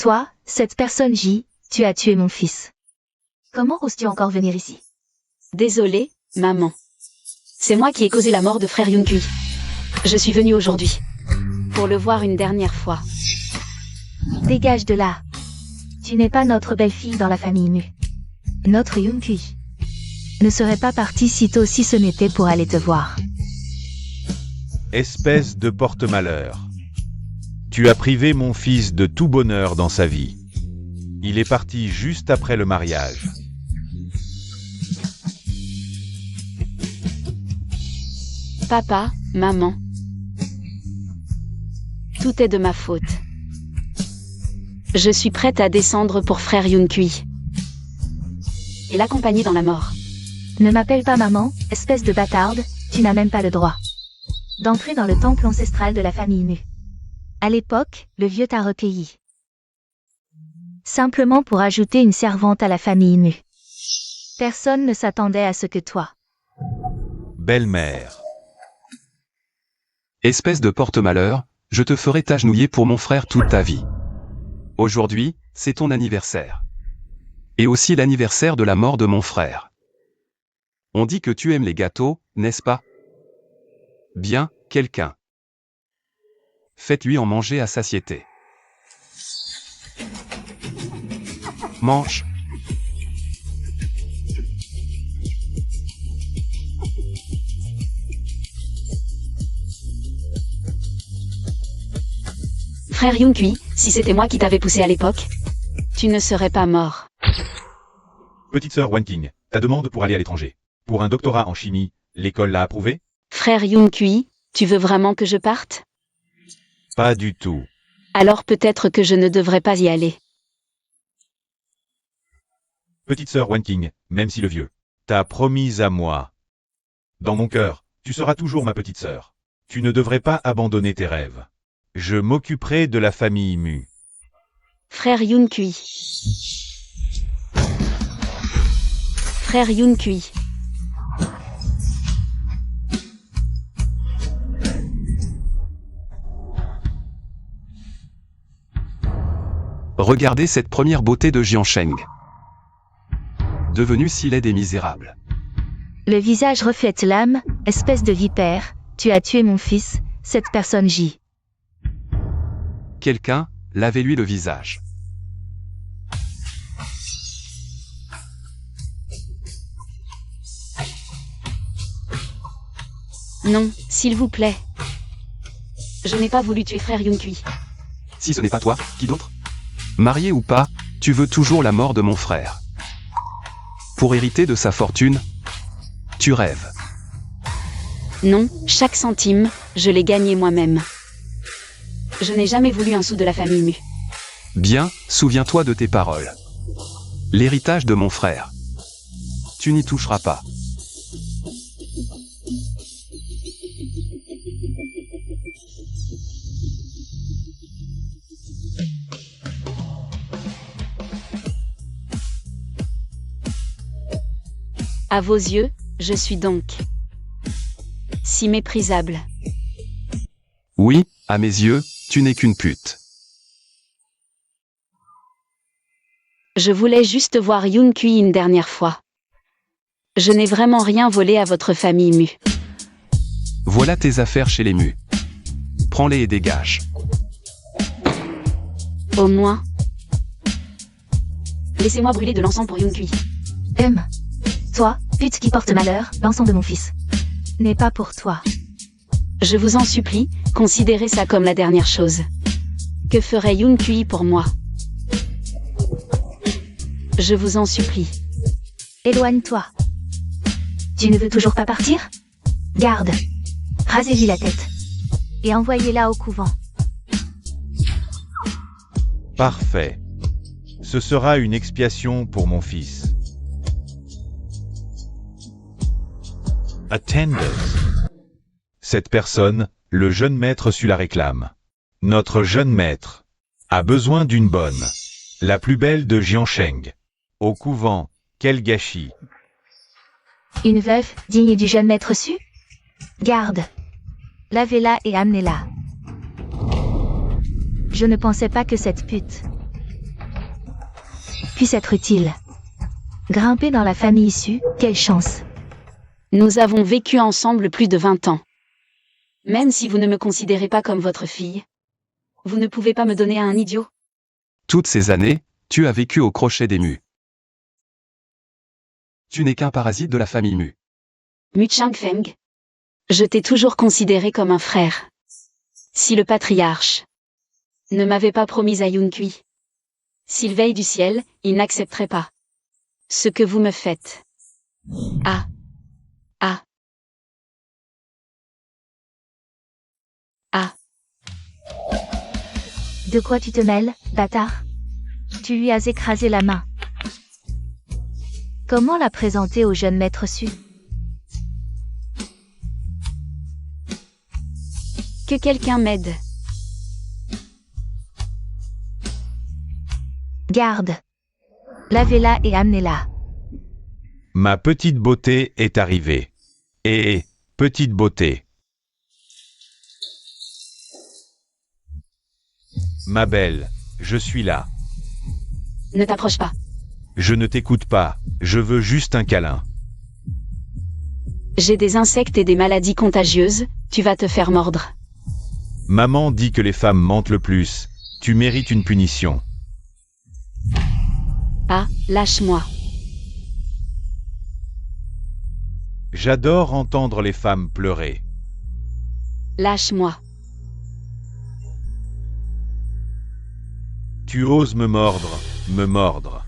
Toi, cette personne J, tu as tué mon fils. Comment oses-tu encore venir ici? Désolée, maman. C'est moi qui ai causé la mort de frère Yunkui. Je suis venue aujourd'hui. Pour le voir une dernière fois. Dégage de là. Tu n'es pas notre belle-fille dans la famille Mu. Notre Yunkui ne serait pas parti si tôt si ce n'était pour aller te voir. Espèce de porte-malheur. Tu as privé mon fils de tout bonheur dans sa vie. Il est parti juste après le mariage. Papa, maman. Tout est de ma faute. Je suis prête à descendre pour frère Yunkui. Et l'accompagner dans la mort. Ne m'appelle pas maman, espèce de bâtarde, tu n'as même pas le droit d'entrer dans le temple ancestral de la famille Mu. À l'époque, le vieux t'a recueilli. Simplement pour ajouter une servante à la famille Mu. Personne ne s'attendait à ce que toi. Belle-mère. Espèce de porte-malheur, je te ferai t'agenouiller pour mon frère toute ta vie. Aujourd'hui, c'est ton anniversaire. Et aussi l'anniversaire de la mort de mon frère. On dit que tu aimes les gâteaux, n'est-ce pas? Bien, quelqu'un. Faites-lui en manger à satiété. Mange. Frère Yunkui, si c'était moi qui t'avais poussé à l'époque, tu ne serais pas mort. Petite sœur Wanking, ta demande pour aller à l'étranger. Pour un doctorat en chimie, l'école l'a approuvé? Frère Yunkui, tu veux vraiment que je parte? Pas du tout. Alors peut-être que je ne devrais pas y aller. Petite sœur Wanking, même si le vieux t'a promise à moi. Dans mon cœur, tu seras toujours ma petite sœur. Tu ne devrais pas abandonner tes rêves. Je m'occuperai de la famille Mu. Frère Yunkui. Frère Yunkui. Regardez cette première beauté de Jiansheng. Devenue si laide et misérable. Le visage reflète l'âme, espèce de vipère, tu as tué mon fils, cette personne J. Quelqu'un, lavez-lui le visage. Non, s'il vous plaît. Je n'ai pas voulu tuer frère Yunkui. Si ce n'est pas toi, qui d'autre? Marié ou pas, tu veux toujours la mort de mon frère. Pour hériter de sa fortune, tu rêves. Non, chaque centime, je l'ai gagné moi-même. Je n'ai jamais voulu un sou de la famille Mu. Bien, souviens-toi de tes paroles. L'héritage de mon frère. Tu n'y toucheras pas. À vos yeux, je suis donc si méprisable. Oui, à mes yeux, tu n'es qu'une pute. Je voulais juste voir Yunkui une dernière fois. Je n'ai vraiment rien volé à votre famille Mu. Voilà tes affaires chez les Mu. Prends-les et dégage. Au moins. Laissez-moi brûler de l'encens pour Yunkui. Toi, pute qui porte malheur, l'encens de mon fils n'est pas pour toi. Je vous en supplie, considérez ça comme la dernière chose. Que ferait Yunkui pour moi? Je vous en supplie. Éloigne-toi. Tu ne veux toujours pas partir? Garde. Rasez-lui la tête. Et envoyez-la au couvent. Parfait. Ce sera une expiation pour mon fils. Attendez. Cette personne, le jeune maître su la réclame. Notre jeune maître a besoin d'une bonne, la plus belle de Jiansheng. Au couvent, quel gâchis. Une veuve, digne du jeune maître su? Garde. Lavez-la et amenez-la. Je ne pensais pas que cette pute puisse être utile. Grimper dans la famille issue, quelle chance. Nous avons vécu ensemble plus de 20 ans. Même si vous ne me considérez pas comme votre fille, vous ne pouvez pas me donner à un idiot. Toutes ces années, tu as vécu au crochet des Mu. Tu n'es qu'un parasite de la famille Mu. Mu Changfeng, je t'ai toujours considéré comme un frère. Si le patriarche ne m'avait pas promis à Yunkui, s'il veille du ciel, il n'accepterait pas ce que vous me faites. Ah. Ah. Ah. De quoi tu te mêles, bâtard? Tu lui as écrasé la main. Comment la présenter au jeune maître Su? Que quelqu'un m'aide. Garde. Lavez-la et amenez-la. Ma petite beauté est arrivée. Et, petite beauté. Ma belle, je suis là. Ne t'approche pas. Je ne t'écoute pas, je veux juste un câlin. J'ai des insectes et des maladies contagieuses, tu vas te faire mordre. Maman dit que les femmes mentent le plus. Tu mérites une punition. Ah, lâche-moi. J'adore entendre les femmes pleurer. Lâche-moi. Tu oses me mordre, me mordre.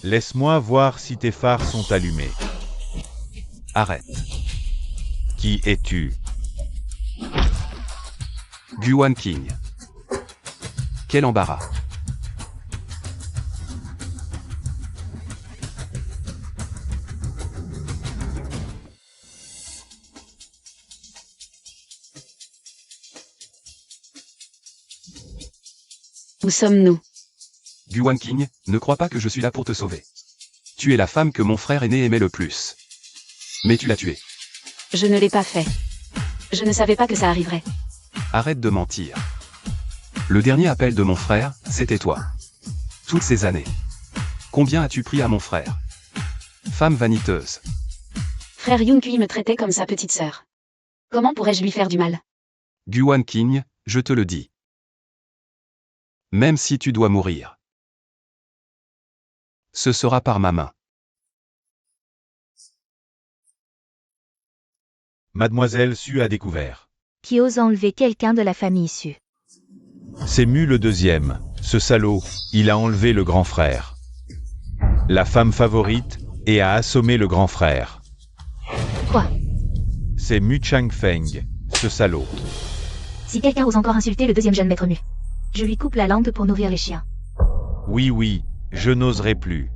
Laisse-moi voir si tes phares sont allumés. Arrête. Qui es-tu? Guan King. Quel embarras. Où sommes-nous? Guan King, ne crois pas que je suis là pour te sauver. Tu es la femme que mon frère aîné aimait le plus. Mais tu l'as tuée. Je ne l'ai pas fait. Je ne savais pas que ça arriverait. Arrête de mentir. Le dernier appel de mon frère, c'était toi. Toutes ces années. Combien as-tu pris à mon frère? Femme vaniteuse. Frère Yunkui me traitait comme sa petite sœur. Comment pourrais-je lui faire du mal? Guan King, je te le dis. Même si tu dois mourir. Ce sera par ma main. Mademoiselle Su a découvert. Qui ose enlever quelqu'un de la famille Su? C'est Mu le deuxième. Ce salaud, il a enlevé le grand frère. La femme favorite, et a assommé le grand frère. Quoi? C'est Mu Changfeng, ce salaud. Si quelqu'un ose encore insulter le deuxième jeune maître Mu, je lui coupe la langue pour nourrir les chiens. Oui, je n'oserai plus.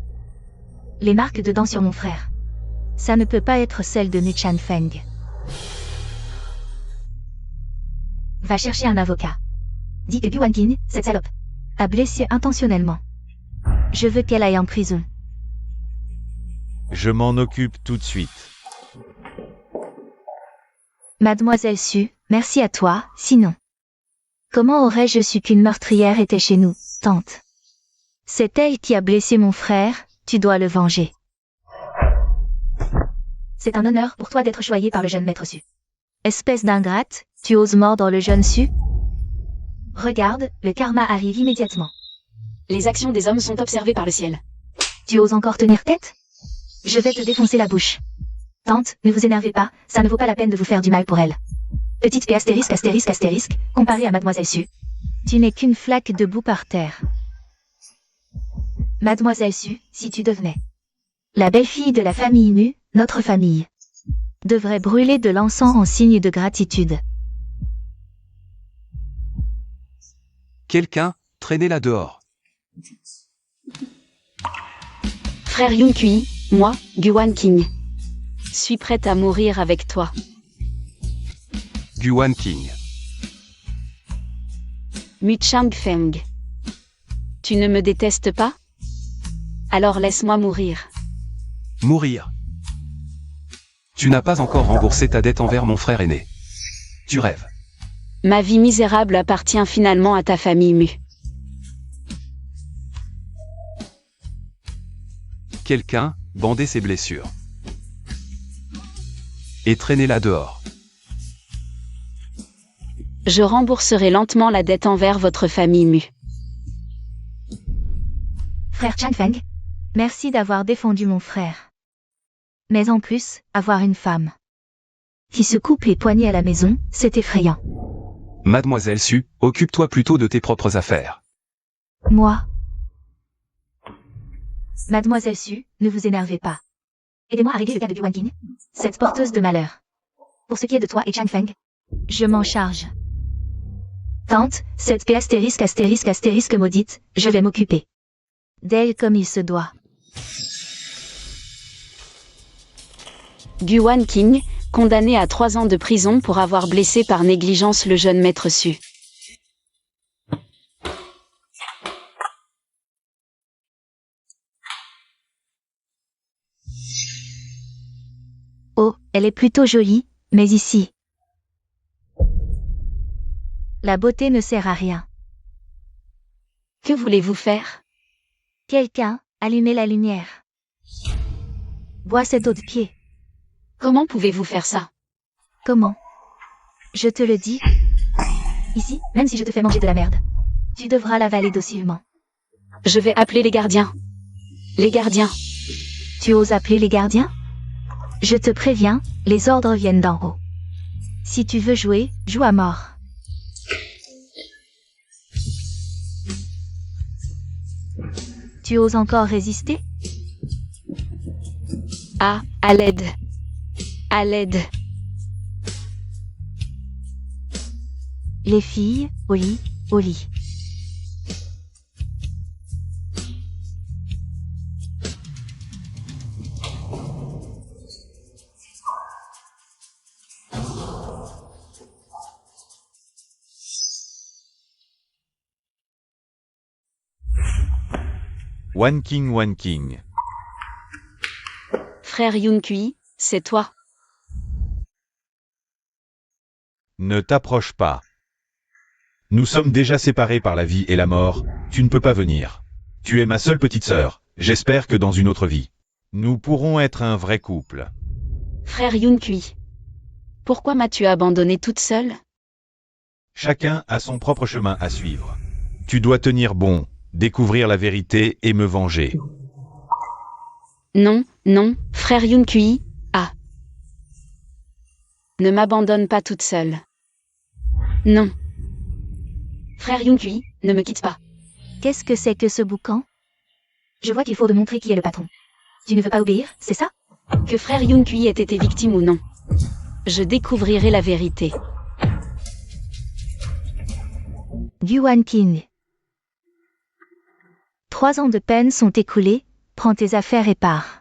Les marques de dents sur mon frère. Ça ne peut pas être celle de Mu Changfeng. Va chercher un avocat. Dis que Guan King, cette salope, a blessé intentionnellement. Je veux qu'elle aille en prison. Je m'en occupe tout de suite. Mademoiselle Su, merci à toi, sinon. Comment aurais-je su qu'une meurtrière était chez nous, tante? C'est elle qui a blessé mon frère, tu dois le venger. C'est un honneur pour toi d'être choyé par le jeune maître Su. Espèce d'ingrate, tu oses mordre le jeune Su? Regarde, le karma arrive immédiatement. Les actions des hommes sont observées par le ciel. Tu oses encore tenir tête? Je vais te défoncer la bouche. Tante, ne vous énervez pas, ça ne vaut pas la peine de vous faire du mal pour elle. Petite P astérisque astérisque astérisque, comparée à Mademoiselle Su. Tu n'es qu'une flaque de boue par terre. Mademoiselle Su, si tu devenais la belle-fille de la famille Mu, notre famille devrait brûler de l'encens en signe de gratitude. Quelqu'un, traînez-la dehors. Frère Yunkui, moi, Guan King, suis prête à mourir avec toi. Guan King. Mu Changfeng. Tu ne me détestes pas? Alors laisse-moi mourir. Mourir. Tu n'as pas encore remboursé ta dette envers mon frère aîné. Tu rêves. Ma vie misérable appartient finalement à ta famille Mu. Quelqu'un, bandait ses blessures. Et traînez-la dehors. Je rembourserai lentement la dette envers votre famille Mu. Frère Chang Feng, merci d'avoir défendu mon frère. Mais en plus, avoir une femme qui se coupe les poignets à la maison, c'est effrayant. Mademoiselle Su, occupe-toi plutôt de tes propres affaires. Moi. Mademoiselle Su, ne vous énervez pas. Aidez-moi à régler le cas de Guan Qing, cette porteuse de malheur. Pour ce qui est de toi et Chang Feng, je m'en charge. Tante, cette paix astérisque astérisque astérisque maudite, je vais m'occuper d'elle comme il se doit. Guan Qing, condamné à 3 ans de prison pour avoir blessé par négligence le jeune maître Su. Oh, elle est plutôt jolie, mais ici, la beauté ne sert à rien. Que voulez-vous faire? Quelqu'un, allumez la lumière. Bois cette eau de pied. Comment pouvez-vous faire ça? Comment? Je te le dis. Ici, même si je te fais manger de la merde, tu devras l'avaler docilement. Je vais appeler les gardiens. Les gardiens. Tu oses appeler les gardiens? Je te préviens, les ordres viennent d'en haut. Si tu veux jouer, joue à mort. Tu oses encore résister? Ah, à l'aide. À l'aide. Les filles, au lit, au lit. Wan Qing. Frère Yun Kui, c'est toi. Ne t'approche pas. Nous sommes déjà séparés par la vie et la mort, tu ne peux pas venir. Tu es ma seule petite sœur, j'espère que dans une autre vie, nous pourrons être un vrai couple. Frère Yun Kui. Pourquoi m'as-tu abandonnée toute seule? Chacun a son propre chemin à suivre. Tu dois tenir bon, découvrir la vérité et me venger. Non, non, frère Yun Kui, ah. Ne m'abandonne pas toute seule. Non. Frère Yun Kui, ne me quitte pas. Qu'est-ce que c'est que ce boucan? Je vois qu'il faut de montrer qui est le patron. Tu ne veux pas obéir, c'est ça? Que frère Yun Kui ait été victime ou non. Je découvrirai la vérité. Guan Qing. 3 ans de peine sont écoulés, prends tes affaires et pars.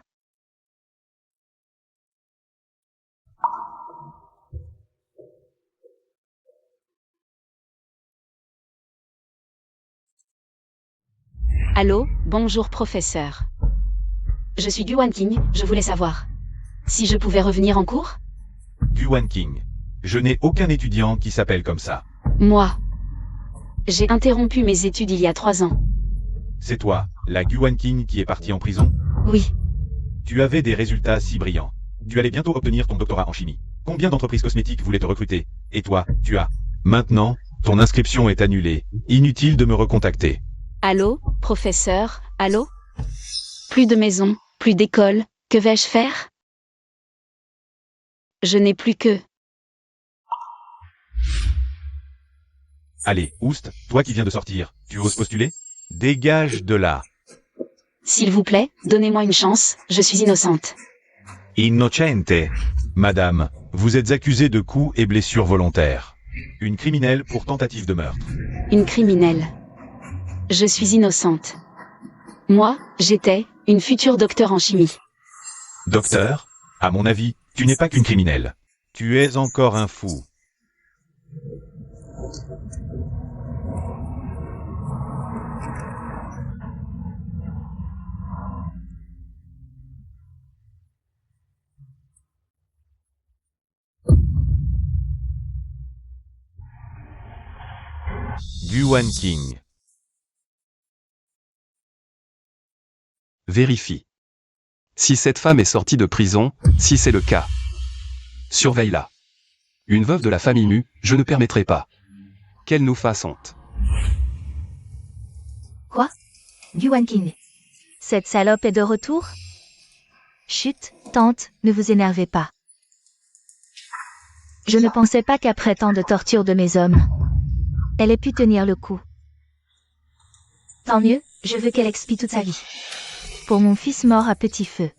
Allô, bonjour professeur. Je suis Guan Qing, je voulais savoir si je pouvais revenir en cours? Guan Qing. Je n'ai aucun étudiant qui s'appelle comme ça. Moi. J'ai interrompu mes études il y a 3 ans. C'est toi, la Guan Qing qui est partie en prison? Oui. Tu avais des résultats si brillants. Tu allais bientôt obtenir ton doctorat en chimie. Combien d'entreprises cosmétiques voulaient te recruter? Et toi, tu as. Maintenant, ton inscription est annulée. Inutile de me recontacter. Allô, professeur, allô? Plus de maison, plus d'école, que vais-je faire? Je n'ai plus que... Allez, Oust, toi qui viens de sortir, tu oses postuler? Dégage de là. S'il vous plaît, donnez-moi une chance, je suis innocente. Innocente. Madame, vous êtes accusée de coups et blessures volontaires. Une criminelle pour tentative de meurtre. Une criminelle. Je suis innocente. Moi, j'étais une future docteure en chimie. Docteur, à mon avis, tu n'es pas qu'une criminelle. Tu es encore un fou. Guan King. Vérifie. Si cette femme est sortie de prison, si c'est le cas, surveille-la. Une veuve de la famille Mu, je ne permettrai pas qu'elle nous fasse honte. Quoi? Guan King. Cette salope est de retour? Chut, tante, ne vous énervez pas. Je ne pensais pas qu'après tant de tortures de mes hommes, elle ait pu tenir le coup. Tant mieux, je veux qu'elle expie toute sa vie. Pour mon fils mort à petit feu.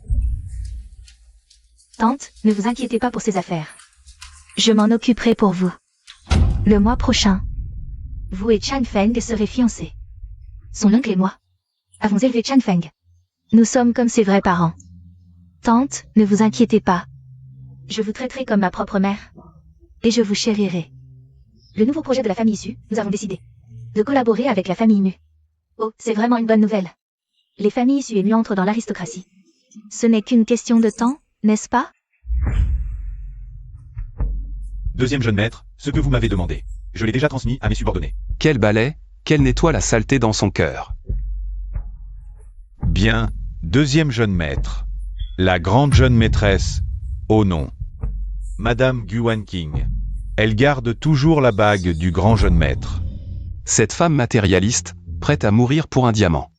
Tante, ne vous inquiétez pas pour ces affaires. Je m'en occuperai pour vous. Le mois prochain, vous et Chang Feng serez fiancés. Son oncle et moi avons élevé Chang Feng. Nous sommes comme ses vrais parents. Tante, ne vous inquiétez pas. Je vous traiterai comme ma propre mère. Et je vous chérirai. Le nouveau projet de la famille Su, nous avons décidé de collaborer avec la famille Mu. Oh, c'est vraiment une bonne nouvelle. Les familles Su et Mu entrent dans l'aristocratie. Ce n'est qu'une question de temps, n'est-ce pas? Deuxième jeune maître, ce que vous m'avez demandé. Je l'ai déjà transmis à mes subordonnés. Quel balai, qu'elle nettoie la saleté dans son cœur. Bien, deuxième jeune maître. La grande jeune maîtresse. Oh non. Madame Guan King. Elle garde toujours la bague du grand jeune maître. Cette femme matérialiste, prête à mourir pour un diamant.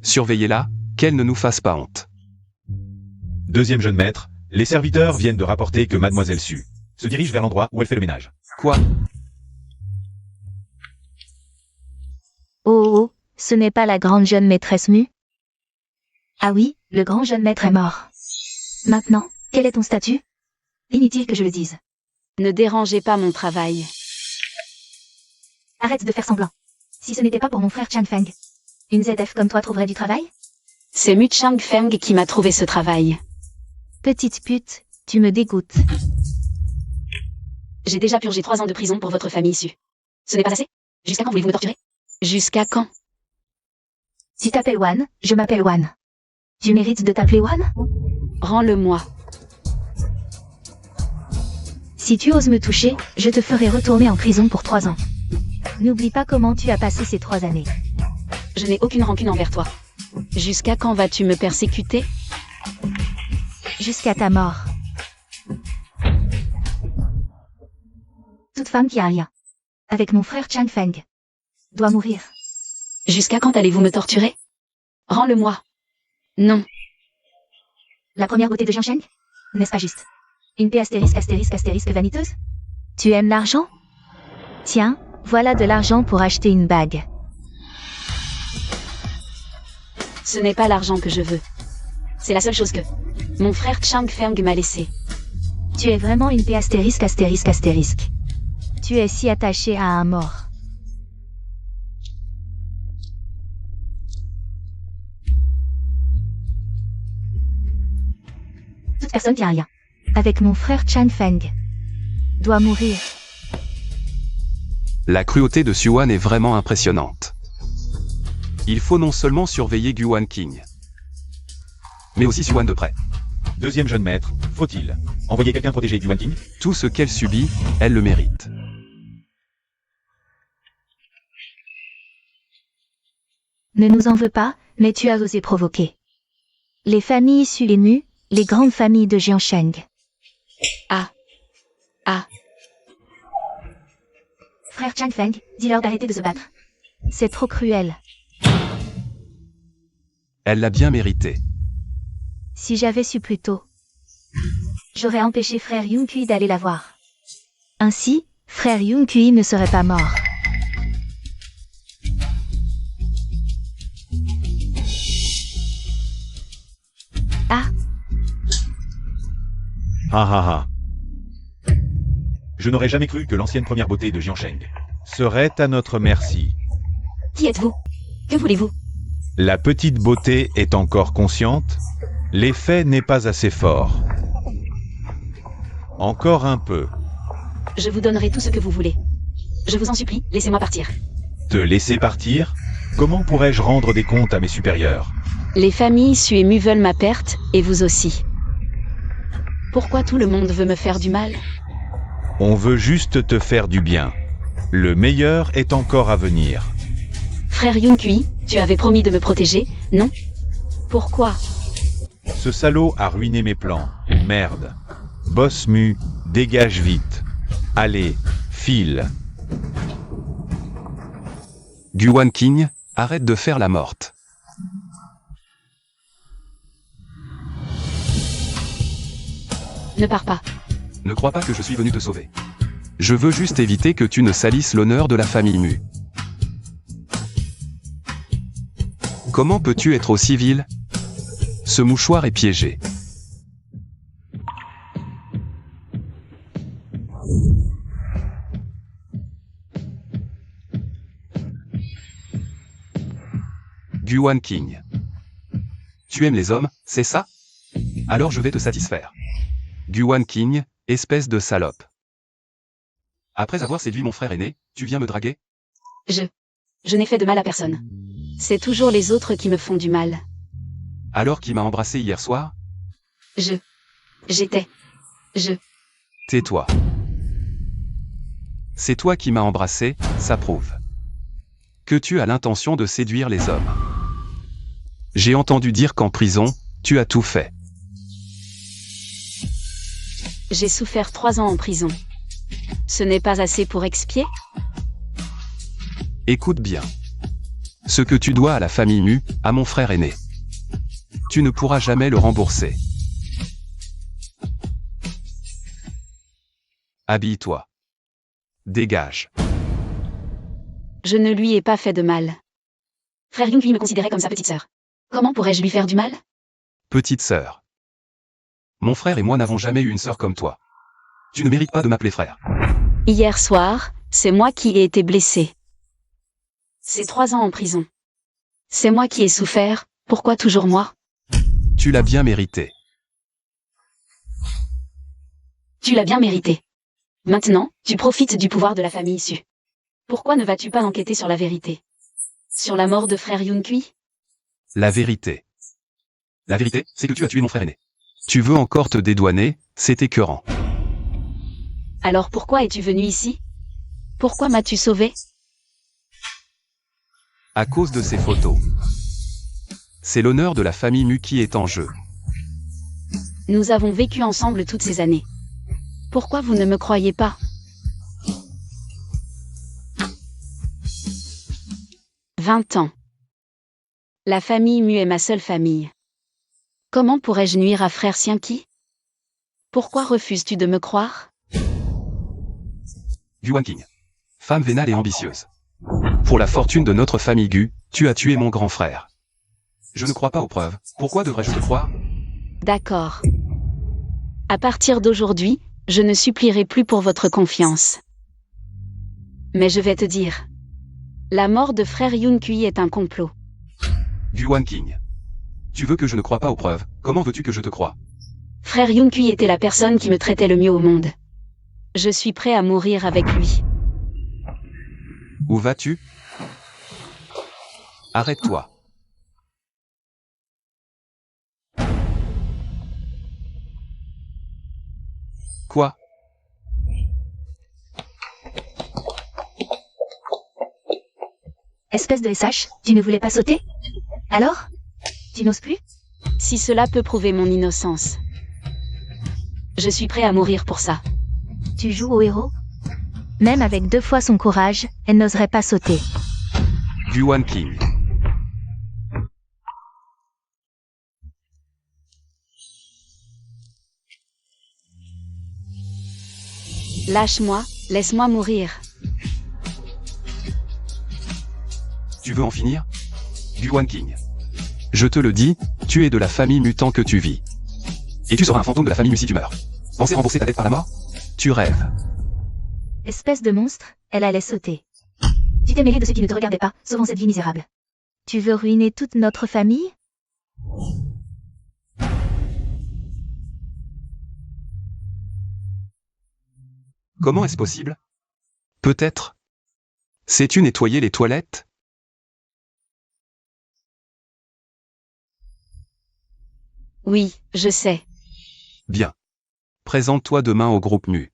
Surveillez-la, qu'elle ne nous fasse pas honte. Deuxième jeune maître, les serviteurs viennent de rapporter que Mademoiselle Su se dirige vers l'endroit où elle fait le ménage. Quoi? Oh, ce n'est pas la grande jeune maîtresse Mu? Ah oui, le grand jeune maître est mort. Maintenant, quel est ton statut? Inutile que je le dise. Ne dérangez pas mon travail. Arrête de faire semblant. Si ce n'était pas pour mon frère Chang Feng, une ZF comme toi trouverait du travail? C'est Mu Chang Feng qui m'a trouvé ce travail. Petite pute, tu me dégoûtes. J'ai déjà purgé 3 ans de prison pour votre famille Su. Ce n'est pas assez? Jusqu'à quand voulez-vous me torturer? Jusqu'à quand? Tu t'appelles Wan, je m'appelle Wan. Tu mérites de t'appeler Wan? Rends-le-moi. Si tu oses me toucher, je te ferai retourner en prison pour 3 ans. N'oublie pas comment tu as passé ces 3 années. Je n'ai aucune rancune envers toi. Jusqu'à quand vas-tu me persécuter? Jusqu'à ta mort. Toute femme qui a un lien avec mon frère Chang Feng doit mourir. Jusqu'à quand allez-vous me torturer? Rends-le-moi. Non. La première beauté de Jiansheng? N'est-ce pas juste? Une P astérisque astérisque astérisque vaniteuse? Tu aimes l'argent? Tiens, voilà de l'argent pour acheter une bague. Ce n'est pas l'argent que je veux. C'est la seule chose que mon frère Chang Feng m'a laissée. Tu es vraiment une P astérisque astérisque astérisque. Tu es si attaché à un mort. Toute personne qui a un lien avec mon frère Chang Feng doit mourir. La cruauté de Suan est vraiment impressionnante. Il faut non seulement surveiller Guan King, mais aussi Suan de près. Deuxième jeune maître, faut-il envoyer quelqu'un protéger Guan King? Tout ce qu'elle subit, elle le mérite. Ne nous en veux pas, mais tu as osé provoquer. Les familles Su et Mu, les grandes familles de Jiansheng. Ah. Frère Chang Feng, dis-leur d'arrêter de se battre. C'est trop cruel. Elle l'a bien mérité. Si j'avais su plus tôt, j'aurais empêché frère Yun-Kui d'aller la voir. Ainsi, frère Yun-Kui ne serait pas mort. Ah, Ah. Je n'aurais jamais cru que l'ancienne première beauté de Jiansheng serait à notre merci. Qui êtes-vous? Que voulez-vous? La petite beauté est encore consciente? L'effet n'est pas assez fort. Encore un peu. Je vous donnerai tout ce que vous voulez. Je vous en supplie, laissez-moi partir. Te laisser partir? Comment pourrais-je rendre des comptes à mes supérieurs? Les familles Su et Mu veulent ma perte, et vous aussi. Pourquoi tout le monde veut me faire du mal? On veut juste te faire du bien. Le meilleur est encore à venir. Frère Yunkui, tu avais promis de me protéger, non? Pourquoi? Ce salaud a ruiné mes plans. Merde. Boss Mu, dégage vite. Allez, file. Guan King, arrête de faire la morte. Ne pars pas. Ne crois pas que je suis venu te sauver. Je veux juste éviter que tu ne salisses l'honneur de la famille Mu. Comment peux-tu être aussi vil? Ce mouchoir est piégé. Guan King. Tu aimes les hommes, c'est ça? Alors je vais te satisfaire. Guan King, espèce de salope. Après avoir séduit mon frère aîné, tu viens me draguer? Je n'ai fait de mal à personne. C'est toujours les autres qui me font du mal. Alors qui m'a embrassé hier soir? Tais-toi. C'est toi qui m'as embrassé, ça prouve que tu as l'intention de séduire les hommes. J'ai entendu dire qu'en prison, tu as tout fait. J'ai souffert 3 ans en prison. Ce n'est pas assez pour expier? Écoute bien. Ce que tu dois à la famille Mu, à mon frère aîné. Tu ne pourras jamais le rembourser. Habille-toi. Dégage. Je ne lui ai pas fait de mal. Frère Yunkui me considérait comme sa petite sœur. Comment pourrais-je lui faire du mal? Petite sœur. Mon frère et moi n'avons jamais eu une sœur comme toi. Tu ne mérites pas de m'appeler frère. Hier soir, c'est moi qui ai été blessé. C'est 3 ans en prison. C'est moi qui ai souffert, pourquoi toujours moi? Tu l'as bien mérité. Tu l'as bien mérité. Maintenant, tu profites du pouvoir de la famille issue. Pourquoi ne vas-tu pas enquêter sur la vérité? Sur la mort de frère Yunkui? La vérité. La vérité, c'est que tu as tué mon frère aîné. Tu veux encore te dédouaner, c'est écœurant. Alors pourquoi es-tu venu ici? Pourquoi m'as-tu sauvé? À cause de ces photos. C'est l'honneur de la famille Mu qui est en jeu. Nous avons vécu ensemble toutes ces années. Pourquoi vous ne me croyez pas? 20 ans. La famille Mu est ma seule famille. Comment pourrais-je nuire à frère Sienki? Pourquoi refuses-tu de me croire? Guan King. Femme vénale et ambitieuse. Pour la fortune de notre famille Gu, tu as tué mon grand frère. Je ne crois pas aux preuves. Pourquoi devrais-je te croire? D'accord. À partir d'aujourd'hui, je ne supplierai plus pour votre confiance. Mais je vais te dire. La mort de frère Yunkui est un complot. Guan King. Tu veux que je ne croie pas aux preuves, comment veux-tu que je te croie? Frère Yunkui était la personne qui me traitait le mieux au monde. Je suis prêt à mourir avec lui. Où vas-tu? Arrête-toi. Quoi? Espèce de SH, tu ne voulais pas sauter? Alors? Tu n'oses plus? Si cela peut prouver mon innocence. Je suis prêt à mourir pour ça. Tu joues au héros? Même avec 2 fois son courage, elle n'oserait pas sauter. Guan King. Lâche-moi, laisse-moi mourir. Tu veux en finir? Guan King. Je te le dis, tu es de la famille Mu tant que tu vis. Et tu seras un fantôme de la famille Mu si tu meurs. Penser rembourser ta dette par la mort? Tu rêves. Espèce de monstre, elle allait sauter. Tu t'es mêlé de ceux qui ne te regardaient pas, sauvant cette vie misérable. Tu veux ruiner toute notre famille? Comment est-ce possible? Peut-être. Sais-tu nettoyer les toilettes? Oui, je sais. Bien. Présente-toi demain au groupe Mu.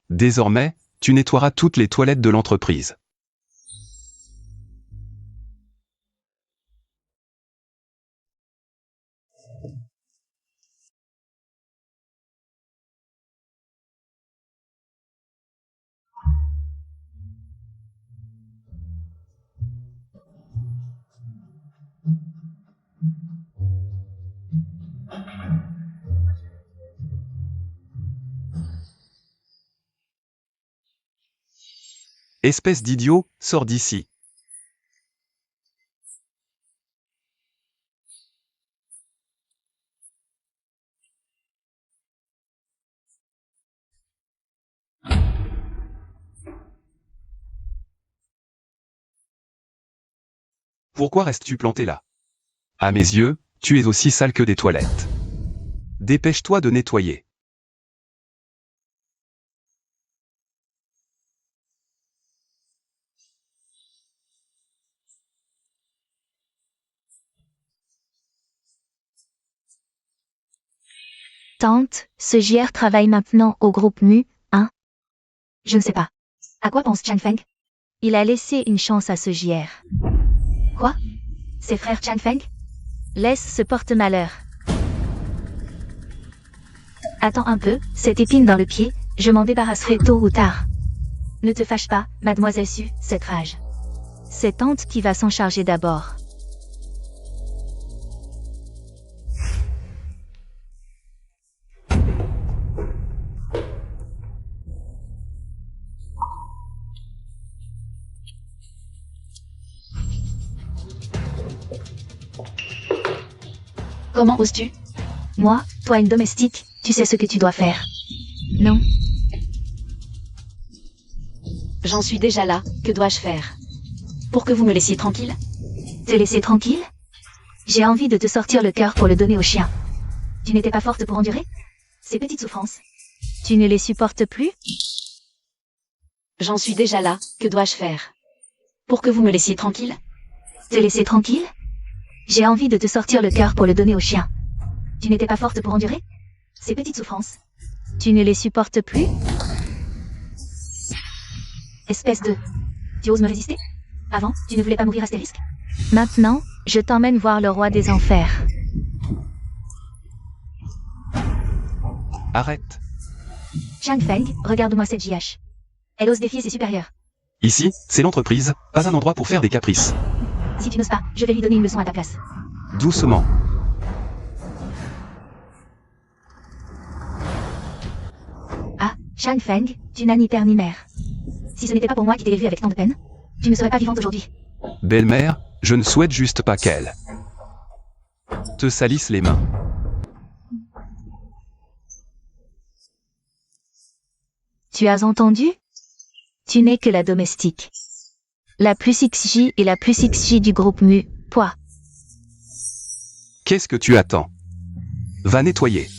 Désormais, tu nettoieras toutes les toilettes de l'entreprise. Espèce d'idiot, sors d'ici. Pourquoi restes-tu planté là? À mes yeux, tu es aussi sale que des toilettes. Dépêche-toi de nettoyer. Tante, ce JR travaille maintenant au groupe MU, hein? Je ne sais pas. À quoi pense Chang Feng? Il a laissé une chance à ce JR. Quoi? Ses frères Chang Feng? Laisse ce porte-malheur. Attends un peu, cette épine dans le pied, je m'en débarrasserai tôt ou tard. Ne te fâche pas, mademoiselle Su, cette rage. C'est Tante qui va s'en charger d'abord. Comment oses-tu? Moi, toi une domestique, tu sais ce que tu dois faire. Non? J'en suis déjà là, que dois-je faire? Pour que vous me laissiez tranquille? Te laisser tranquille? J'ai envie de te sortir le cœur pour le donner au chien. Tu n'étais pas forte pour endurer ces petites souffrances? Tu ne les supportes plus? J'en suis déjà là, que dois-je faire? Pour que vous me laissiez tranquille? Te laisser tranquille? J'ai envie de te sortir le cœur pour le donner au chien. Tu n'étais pas forte pour endurer ces petites souffrances? Tu ne les supportes plus? Espèce de... Tu oses me résister? Avant, tu ne voulais pas mourir astérisque? Maintenant, je t'emmène voir le roi des enfers. Arrête. Chang Feng, regarde-moi cette JH. Elle ose défier ses supérieurs. Ici, c'est l'entreprise, pas un endroit pour faire des caprices. Si tu n'oses pas, je vais lui donner une leçon à ta place. Doucement. Ah, Chang Feng, tu n'as ni père ni mère. Si ce n'était pas pour moi qui t'ai élevé avec tant de peine, tu ne serais pas vivante aujourd'hui. Belle-mère, je ne souhaite juste pas qu'elle te salisse les mains. Tu as entendu? Tu n'es que la domestique. La plus XJ et la plus XJ du groupe MU, poids. Qu'est-ce que tu attends? Va nettoyer.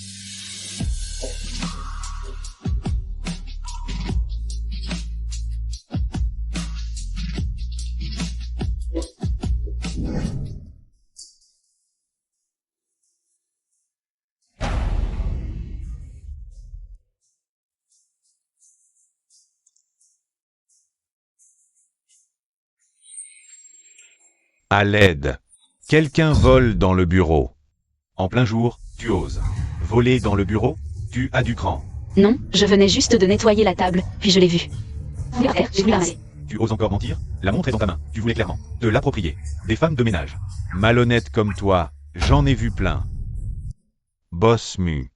À l'aide. Quelqu'un vole dans le bureau. En plein jour, tu oses. Voler dans le bureau? Tu as du cran. Non, je venais juste de nettoyer la table, puis je l'ai vue. J'ai voulu la ramasser. Tu oses encore mentir? La montre est dans ta main. Tu voulais clairement te l'approprier. Des femmes de ménage. Malhonnête comme toi, j'en ai vu plein. Boss mu.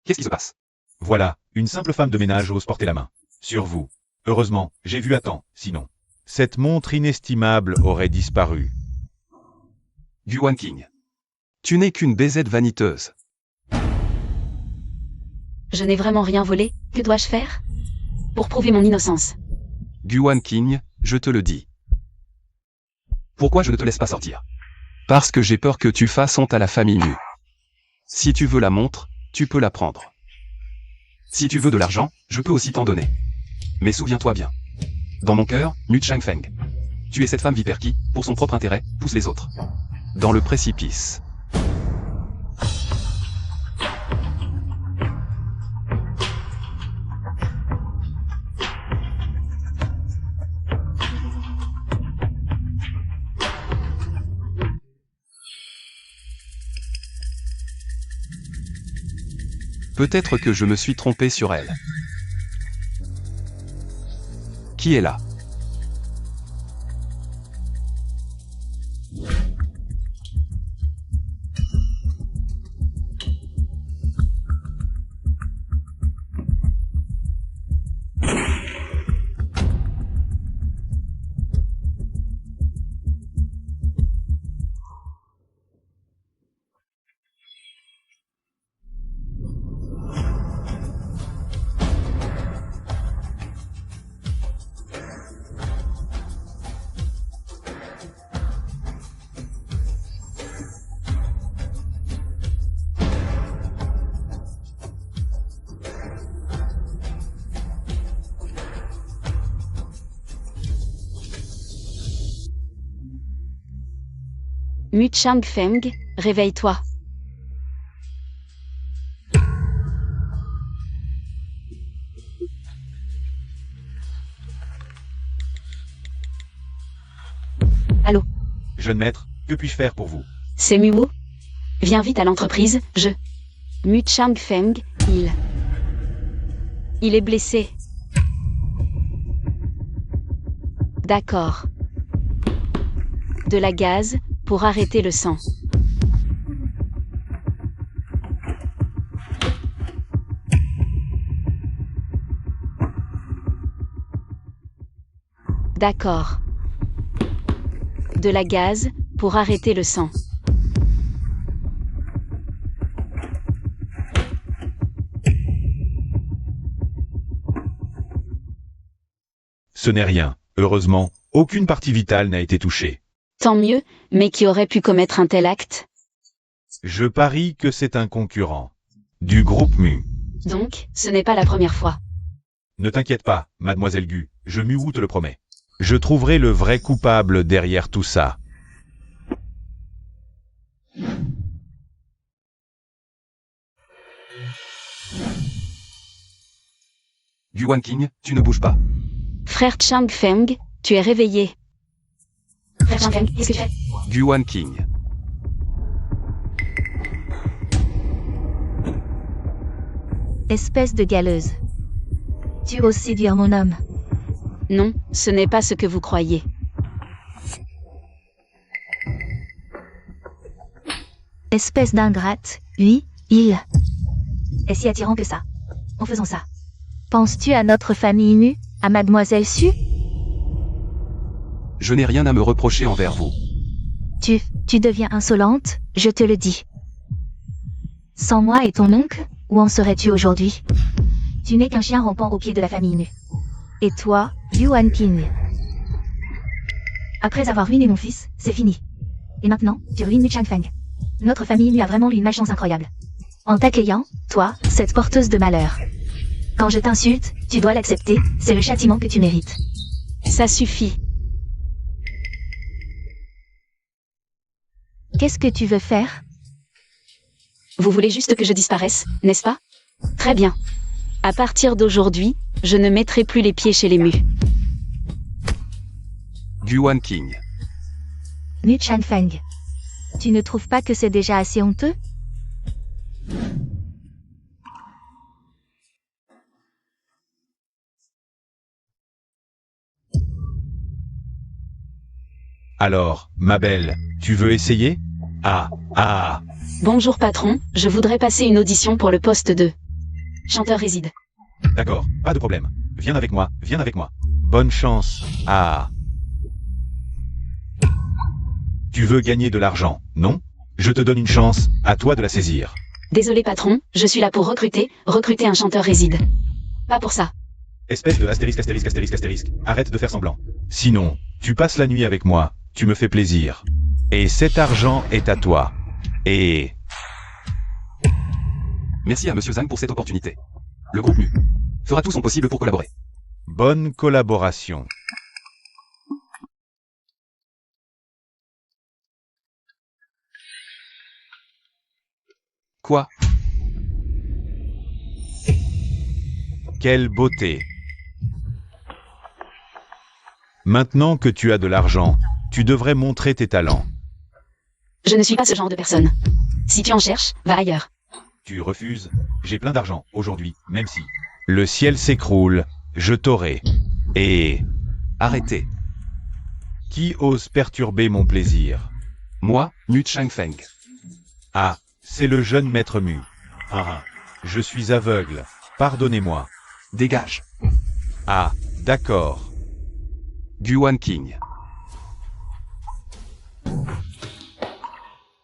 Qu'est-ce qui se passe? Voilà, une simple femme de ménage ose porter la main. Sur vous. Heureusement, j'ai vu à temps, sinon. Cette montre inestimable aurait disparu. Guan King. Tu n'es qu'une baisette vaniteuse. Je n'ai vraiment rien volé, que dois-je faire? Pour prouver mon innocence. Guan King, je te le dis. Pourquoi je ne te laisse pas sortir? Parce que j'ai peur que tu fasses honte à la famille Mu. Si tu veux la montre, tu peux la prendre. Si tu veux de l'argent, je peux aussi t'en donner. Mais souviens-toi bien. Dans mon cœur, Mu Chang Feng. Tu es cette femme vipère qui, pour son propre intérêt, pousse les autres dans le précipice. Peut-être que je me suis trompé sur elle. Qui est là? Mu Chang Feng, réveille-toi. Allô, Jeune maître, que puis-je faire pour vous? c'est Muo. Viens vite à l'entreprise, Mu Chang Feng, il est blessé. D'accord. De la gaz, pour arrêter le sang. D'accord. De la gaz, pour arrêter le sang. Ce n'est rien. Heureusement, aucune partie vitale n'a été touchée. Tant mieux, mais qui aurait pu commettre un tel acte? Je parie que c'est un concurrent. Du groupe Mu. Donc, ce n'est pas la première fois. Ne t'inquiète pas, mademoiselle Gu, je Mu te le promets. Je trouverai le vrai coupable derrière tout ça. Yuan King, tu ne bouges pas. Frère Chang Feng, tu es réveillé. Frère Chang Feng, qu'est-ce que tu fais? Yuan King. Espèce de galeuse. Tu oses séduire mon homme. Non, ce n'est pas ce que vous croyez. Espèce d'ingrate, lui, il est si attirant que ça. En faisant ça. Penses-tu à notre famille nue, à mademoiselle Su? Je n'ai rien à me reprocher envers vous. Tu deviens insolente, je te le dis. Sans moi et ton oncle, où en serais-tu aujourd'hui? Tu n'es qu'un chien rampant au pied de la famille nue. Et toi, Yuan King. Après avoir ruiné mon fils, c'est fini. Et maintenant, tu ruines Mu Chang Feng. Notre famille nue a vraiment eu une malchance incroyable. En t'accueillant, toi, cette porteuse de malheur. Quand je t'insulte, tu dois l'accepter, c'est le châtiment que tu mérites. Ça suffit. Qu'est-ce que tu veux faire? Vous voulez juste que je disparaisse, n'est-ce pas? Très bien. À partir d'aujourd'hui, je ne mettrai plus les pieds chez les Mu. Yuan King. Mu Chang Feng. Tu ne trouves pas que c'est déjà assez honteux? Alors, ma belle, tu veux essayer? Ah. Bonjour patron, je voudrais passer une audition pour le poste de chanteur réside. D'accord, pas de problème. Viens avec moi. Bonne chance. Ah. Tu veux gagner de l'argent, non? Je te donne une chance, à toi de la saisir. Désolé patron, je suis là pour recruter un chanteur réside. Pas pour ça. Espèce de astérisque. Arrête de faire semblant. Sinon, tu passes la nuit avec moi, tu me fais plaisir. Et cet argent est à toi. Et... Merci à Monsieur Zhang pour cette opportunité. Le groupe Mu fera tout son possible pour collaborer. bonne collaboration. Quoi? Quelle beauté! Maintenant que tu as de l'argent, tu devrais montrer tes talents. Je ne suis pas ce genre de personne. Si tu en cherches, va ailleurs. Tu refuses? J'ai plein d'argent, aujourd'hui, même si le ciel s'écroule, je t'aurai. Et Arrêtez. qui ose perturber mon plaisir? Moi, Mu Changfeng. Ah, c'est le jeune maître Mu. Ah, je suis aveugle, pardonnez-moi. Dégage. Ah, d'accord. Guan King.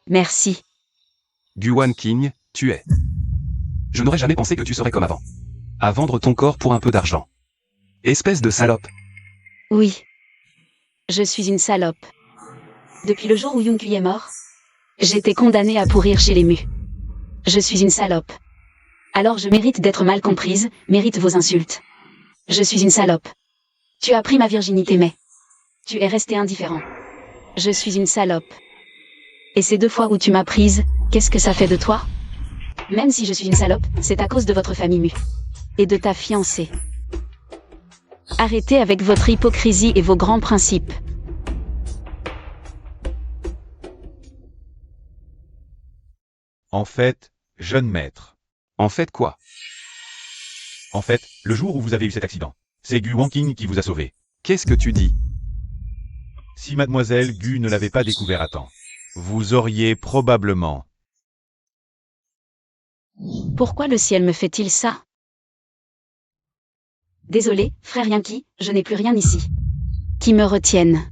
Merci. Guan King, tu es. Je n'aurais jamais pensé que tu serais comme avant. À vendre ton corps pour un peu d'argent. Espèce de salope. Oui. Je suis une salope. Depuis le jour où Yun Kui est mort, j'étais condamnée à pourrir chez les Mu. Je suis une salope. Alors je mérite d'être mal comprise, mérite vos insultes. Je suis une salope. Tu as pris ma virginité mais tu es resté indifférent. Je suis une salope. Et ces 2 fois où tu m'as prise, qu'est-ce que ça fait de toi? Même si je suis une salope, c'est à cause de votre famille Mu. Et de ta fiancée. Arrêtez avec votre hypocrisie et vos grands principes. En fait, jeune maître. En fait quoi? En fait, le jour où vous avez eu cet accident, c'est Gu Wanking qui vous a sauvé. Qu'est-ce que tu dis? Si mademoiselle Gu ne l'avait pas découvert à temps, vous auriez probablement... Pourquoi le ciel me fait-il ça? Désolé, frère Yankee, je n'ai plus rien ici. Qui me retienne.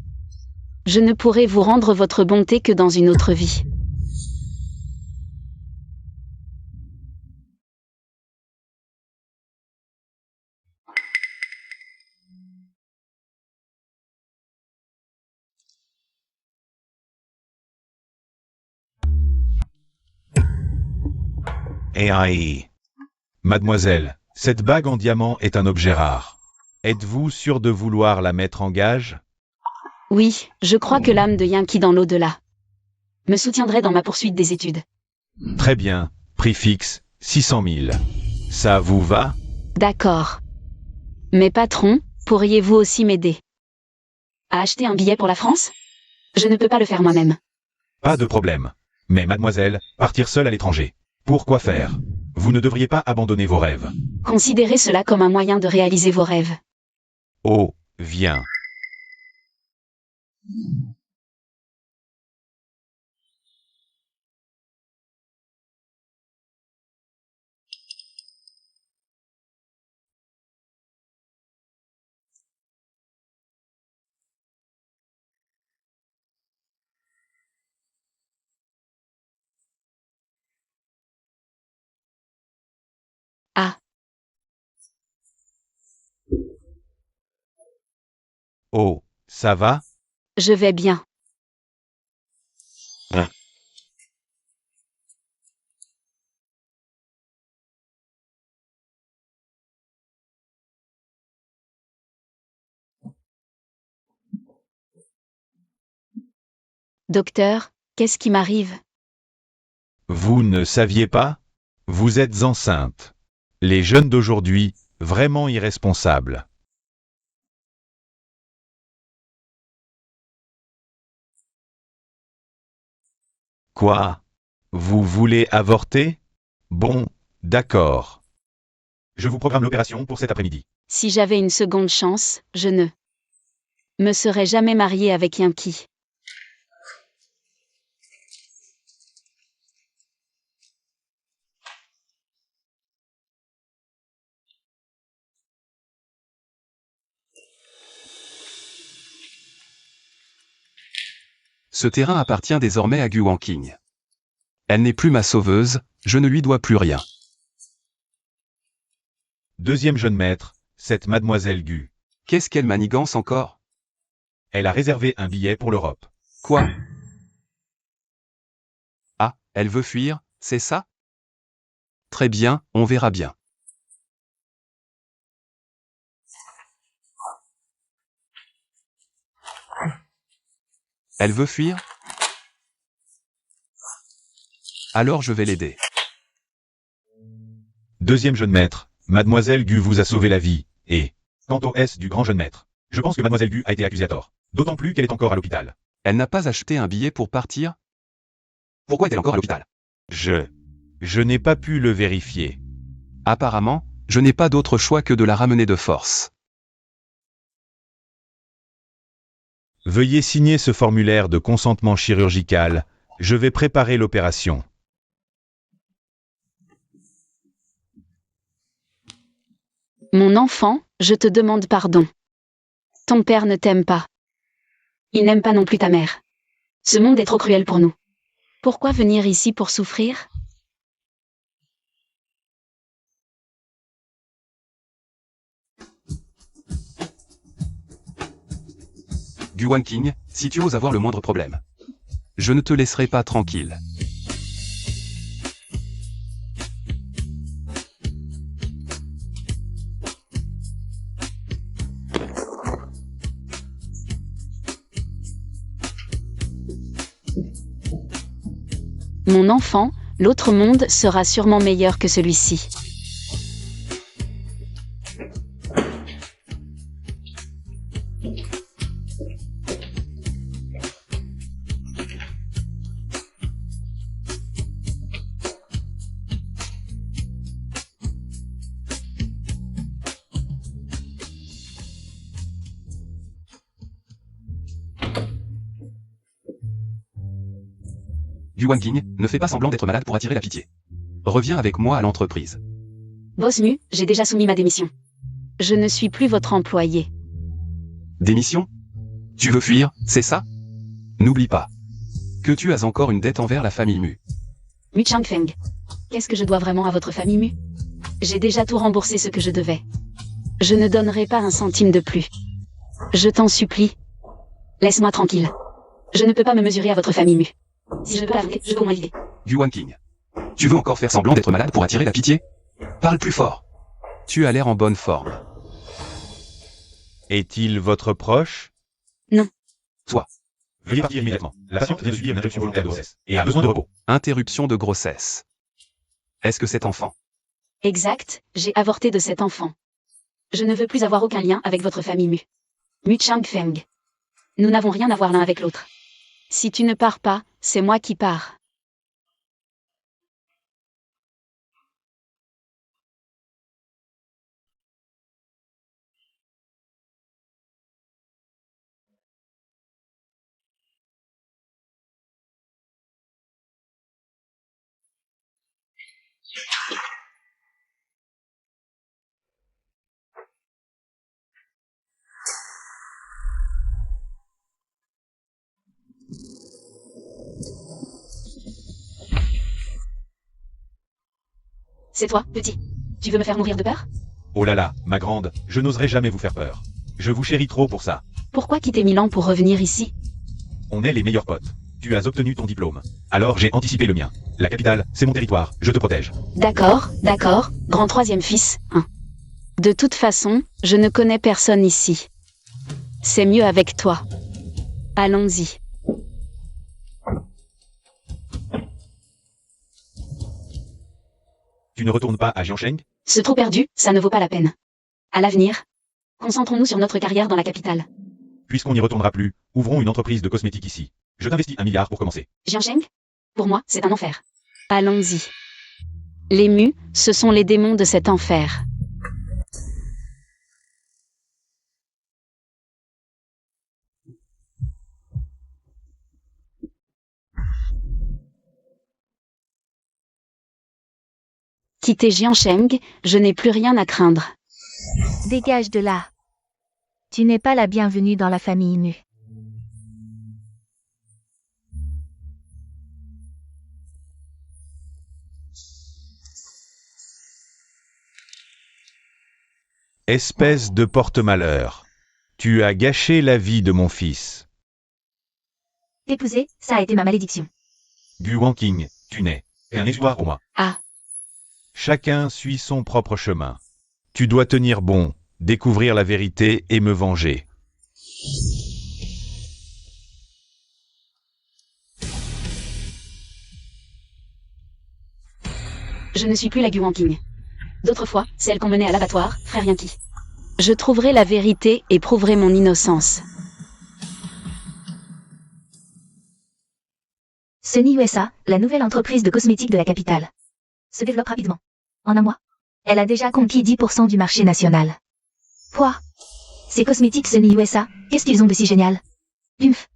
Je ne pourrai vous rendre votre bonté que dans une autre vie. Aïe. Mademoiselle, cette bague en diamant est un objet rare. Êtes-vous sûr de vouloir la mettre en gage? Oui, je crois que l'âme de Yankee dans l'au-delà me soutiendrait dans ma poursuite des études. Très bien, prix fixe, 600 000. Ça vous va? D'accord. Mais patron, pourriez-vous aussi m'aider à acheter un billet pour la France? Je ne peux pas le faire moi-même. Pas de problème. Mais mademoiselle, partir seule à l'étranger. Pourquoi faire? Vous ne devriez pas abandonner vos rêves. Considérez cela comme un moyen de réaliser vos rêves. Oh, viens. Ah, Oh, ça va? je vais bien. Docteur, qu'est-ce qui m'arrive? Vous ne saviez pas? Vous êtes enceinte. Les jeunes d'aujourd'hui, vraiment irresponsables. Quoi? Vous voulez avorter? Bon, d'accord. Je vous programme l'opération pour cet après-midi. Si j'avais une seconde chance, je ne me serais jamais mariée avec Yankee. Ce terrain appartient désormais à Guan King. Elle n'est plus ma sauveuse, je ne lui dois plus rien. Deuxième jeune maître, cette mademoiselle Gu. Qu'est-ce qu'elle manigance encore? Elle a réservé un billet pour l'Europe. Quoi? Ah, elle veut fuir, c'est ça? Très bien, on verra bien. Elle veut fuir? Alors je vais l'aider. Deuxième jeune maître, mademoiselle Gu vous a sauvé la vie, et... Quant au S du grand jeune maître, je pense que mademoiselle Gu a été accusée à tort. D'autant plus qu'elle est encore à l'hôpital. Elle n'a pas acheté un billet pour partir? Pourquoi est-elle encore à l'hôpital? Je n'ai pas pu le vérifier. Apparemment, je n'ai pas d'autre choix que de la ramener de force. Veuillez signer ce formulaire de consentement chirurgical. Je vais préparer l'opération. Mon enfant, je te demande pardon. Ton père ne t'aime pas. Il n'aime pas non plus ta mère. Ce monde est trop cruel pour nous. Pourquoi venir ici pour souffrir? Guan King, si tu oses avoir le moindre problème, je ne te laisserai pas tranquille. Mon enfant, l'autre monde sera sûrement meilleur que celui-ci. Guan King, ne fais pas semblant d'être malade pour attirer la pitié. Reviens avec moi à l'entreprise. Boss Mu, j'ai déjà soumis ma démission. Je ne suis plus votre employé. Démission? Tu veux fuir, c'est ça? N'oublie pas que tu as encore une dette envers la famille Mu. Mu Changfeng. Qu'est-ce que je dois vraiment à votre famille Mu? J'ai déjà tout remboursé ce que je devais. Je ne donnerai pas un centime de plus. Je t'en supplie. Laisse-moi tranquille. Je ne peux pas me mesurer à votre famille Mu. Si je ne peux pas l'avouer, je peux au moins l'idée. Guan King, tu veux encore faire semblant d'être malade pour attirer la pitié? Parle plus fort. Tu as l'air en bonne forme. Est-il votre proche? Non. Toi. Veuillez partir immédiatement. La patiente vient de subir une interruption volontaire de grossesse et a besoin de repos. Interruption de grossesse. Est-ce que cet enfant? Exact, j'ai avorté de cet enfant. Je ne veux plus avoir aucun lien avec votre famille Mu. Mu Changfeng. Nous n'avons rien à voir l'un avec l'autre. Si tu ne pars pas, c'est moi qui pars. C'est toi, petit. Tu veux me faire mourir de peur? Oh là là, ma grande, je n'oserais jamais vous faire peur. Je vous chéris trop pour ça. Pourquoi quitter Milan pour revenir ici? On est les meilleurs potes. Tu as obtenu ton diplôme. Alors j'ai anticipé le mien. La capitale, c'est mon territoire, je te protège. D'accord, grand troisième fils, hein. De toute façon, je ne connais personne ici. C'est mieux avec toi. Allons-y. Tu ne retournes pas à Jiansheng? Ce trou perdu, ça ne vaut pas la peine. À l'avenir, concentrons-nous sur notre carrière dans la capitale. Puisqu'on n'y retournera plus, ouvrons une entreprise de cosmétiques ici. Je t'investis 1 milliard pour commencer. Jiansheng? Pour moi, c'est un enfer. Allons-y. Les Mu, ce sont les démons de cet enfer. Quitter Jiansheng, je n'ai plus rien à craindre. Dégage de là. Tu n'es pas la bienvenue dans la famille Mu. Espèce de porte-malheur. Tu as gâché la vie de mon fils. T'épouser, ça a été ma malédiction. Guan King, tu n'es qu'un espoir pour moi. Ah. Chacun suit son propre chemin. Tu dois tenir bon, découvrir la vérité et me venger. Je ne suis plus la Guan King. D'autres fois, celle qu'on menait à l'abattoir, frère Yankee. Je trouverai la vérité et prouverai mon innocence. Sunny USA, la nouvelle entreprise de cosmétiques de la capitale. se développe rapidement. En un mois, elle a déjà conquis 10% du marché national. Quoi? Ces cosmétiques Sunny USA, qu'est-ce qu'ils ont de si génial? Humph.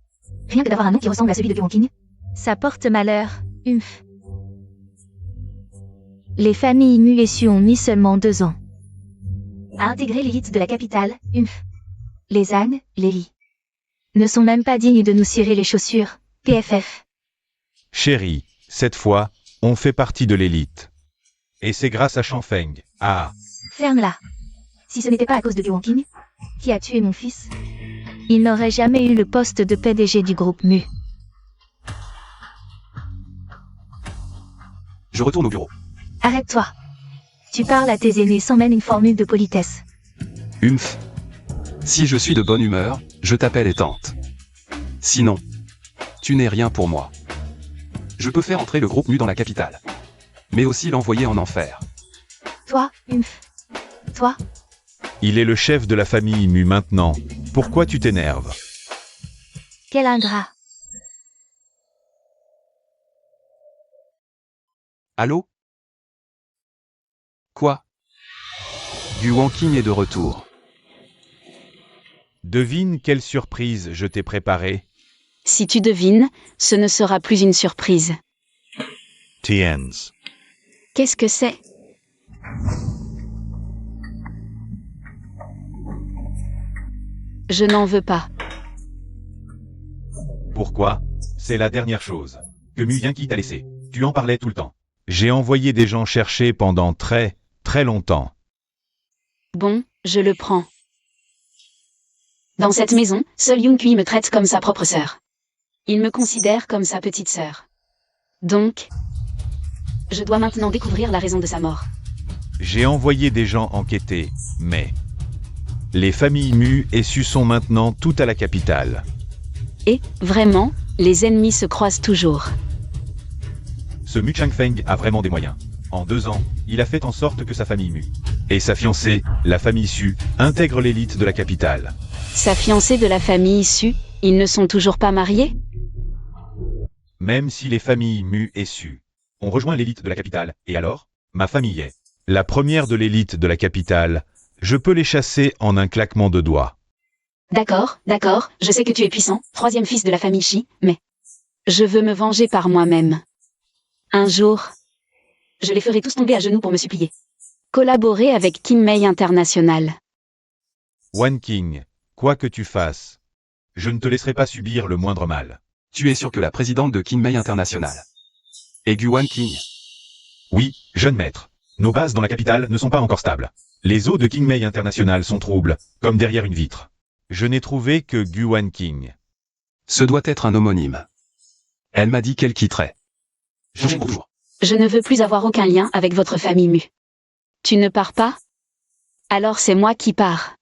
Rien que d'avoir un nom qui ressemble à celui de Guanking. Ça porte malheur, humph. Les familles Mu et Su ont mis seulement 2 ans à intégrer l'élite de la capitale, humph. Les ânes, les lits, ne sont même pas dignes de nous cirer les chaussures, PFF. Chérie, cette fois, on fait partie de l'élite. Et c'est grâce à Changfeng. Ah. Ferme-la. Si ce n'était pas à cause de Guanking, qui a tué mon fils, il n'aurait jamais eu le poste de PDG du groupe Mu. Je retourne au bureau. Arrête-toi. Tu parles à tes aînés sans même une formule de politesse. Humph. Si je suis de bonne humeur, je t'appelle et tante. Sinon, tu n'es rien pour moi. Je peux faire entrer le groupe Mu dans la capitale. Mais aussi l'envoyer en enfer. Toi, humph. Toi, Il est le chef de la famille Mu maintenant. Pourquoi tu t'énerves? quel ingrat. Allô? Quoi? Guanking est de retour. Devine quelle surprise je t'ai préparée. Si tu devines, ce ne sera plus une surprise. Tiens. Qu'est-ce que c'est? Je n'en veux pas. Pourquoi? C'est la dernière chose que Mu Yanki t'a laissé. Tu en parlais tout le temps. J'ai envoyé des gens chercher pendant très longtemps. Bon, je le prends. Dans cette maison, seul Yoon-Kui me traite comme sa propre sœur. Il me considère comme sa petite sœur. Donc, je dois maintenant découvrir la raison de sa mort. J'ai envoyé des gens enquêter, mais les familles Mu et Su sont maintenant toutes à la capitale. Et, vraiment, les ennemis se croisent toujours. Ce Mu Changfeng a vraiment des moyens. En 2 ans, il a fait en sorte que sa famille Mu et sa fiancée, la famille Su, intègrent l'élite de la capitale. Sa fiancée de la famille Su, ils ne sont toujours pas mariés? Même si les familles Mu et Su ont rejoint l'élite de la capitale, et alors, ma famille est la première de l'élite de la capitale, je peux les chasser en un claquement de doigts. D'accord, je sais que tu es puissant, 3e fils de la famille Shi, mais je veux me venger par moi-même. Un jour, je les ferai tous tomber à genoux pour me supplier. Collaborer avec Kim Mei International. Wan King, quoi que tu fasses, je ne te laisserai pas subir le moindre mal. Tu es sûr que la présidente de Kim Mei International est Guanking? Oui, jeune maître. Nos bases dans la capitale ne sont pas encore stables. Les eaux de King Mei International sont troubles, comme derrière une vitre. Je n'ai trouvé que Guan King. Ce doit être un homonyme. Elle m'a dit qu'elle quitterait. Bonjour. Je ne veux plus avoir aucun lien avec votre famille Mu. Tu ne pars pas? Alors c'est moi qui pars.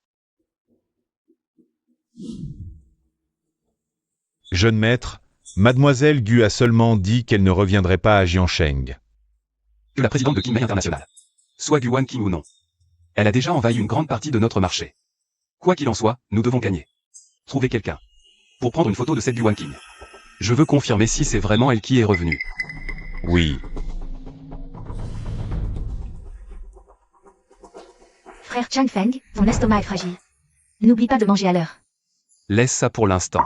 Jeune maître, mademoiselle Gu a seulement dit qu'elle ne reviendrait pas à Jiansheng. Que la présidente de Kim Mei International soit Guanking ou non. Elle a déjà envahi une grande partie de notre marché. Quoi qu'il en soit, nous devons gagner. Trouver quelqu'un pour prendre une photo de cette Guanking. Je veux confirmer si c'est vraiment elle qui est revenue. Oui. Frère Changfeng, ton estomac est fragile. N'oublie pas de manger à l'heure. Laisse ça pour l'instant.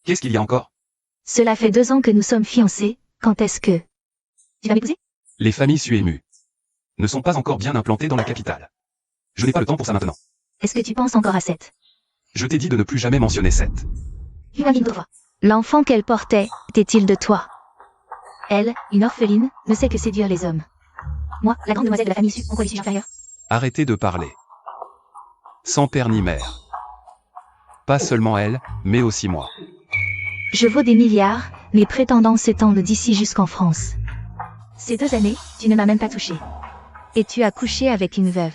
Qu'est-ce qu'il y a encore? Cela fait 2 ans que nous sommes fiancés, quand est-ce que... Tu vas m'épouser? Les familles Su et Mu ne sont pas encore bien implantées dans la capitale. Je n'ai pas le temps pour ça maintenant. Est-ce que tu penses encore à Seth? Je t'ai dit de ne plus jamais mentionner Seth. L'enfant qu'elle portait, était-il de toi? Elle, une orpheline, ne sait que séduire les hommes. Moi, la grande demoiselle de la famille Su, en quoi lui suis-je inférieure? Arrêtez de parler. Sans père ni mère. Pas seulement elle, mais aussi moi. Je vaux des milliards, mes prétendants s'étendent d'ici jusqu'en France. Ces 2 années, tu ne m'as même pas touché. Et tu as couché avec une veuve.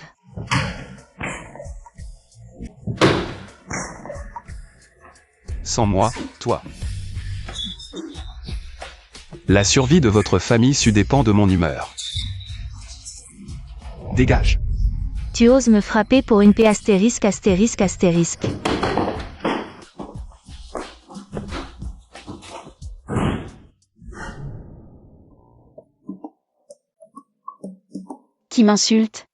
Sans moi, toi. La survie de votre famille Su dépend de mon humeur. Dégage. Tu oses me frapper pour une P astérisque astérisque astérisque. qui m'insulte.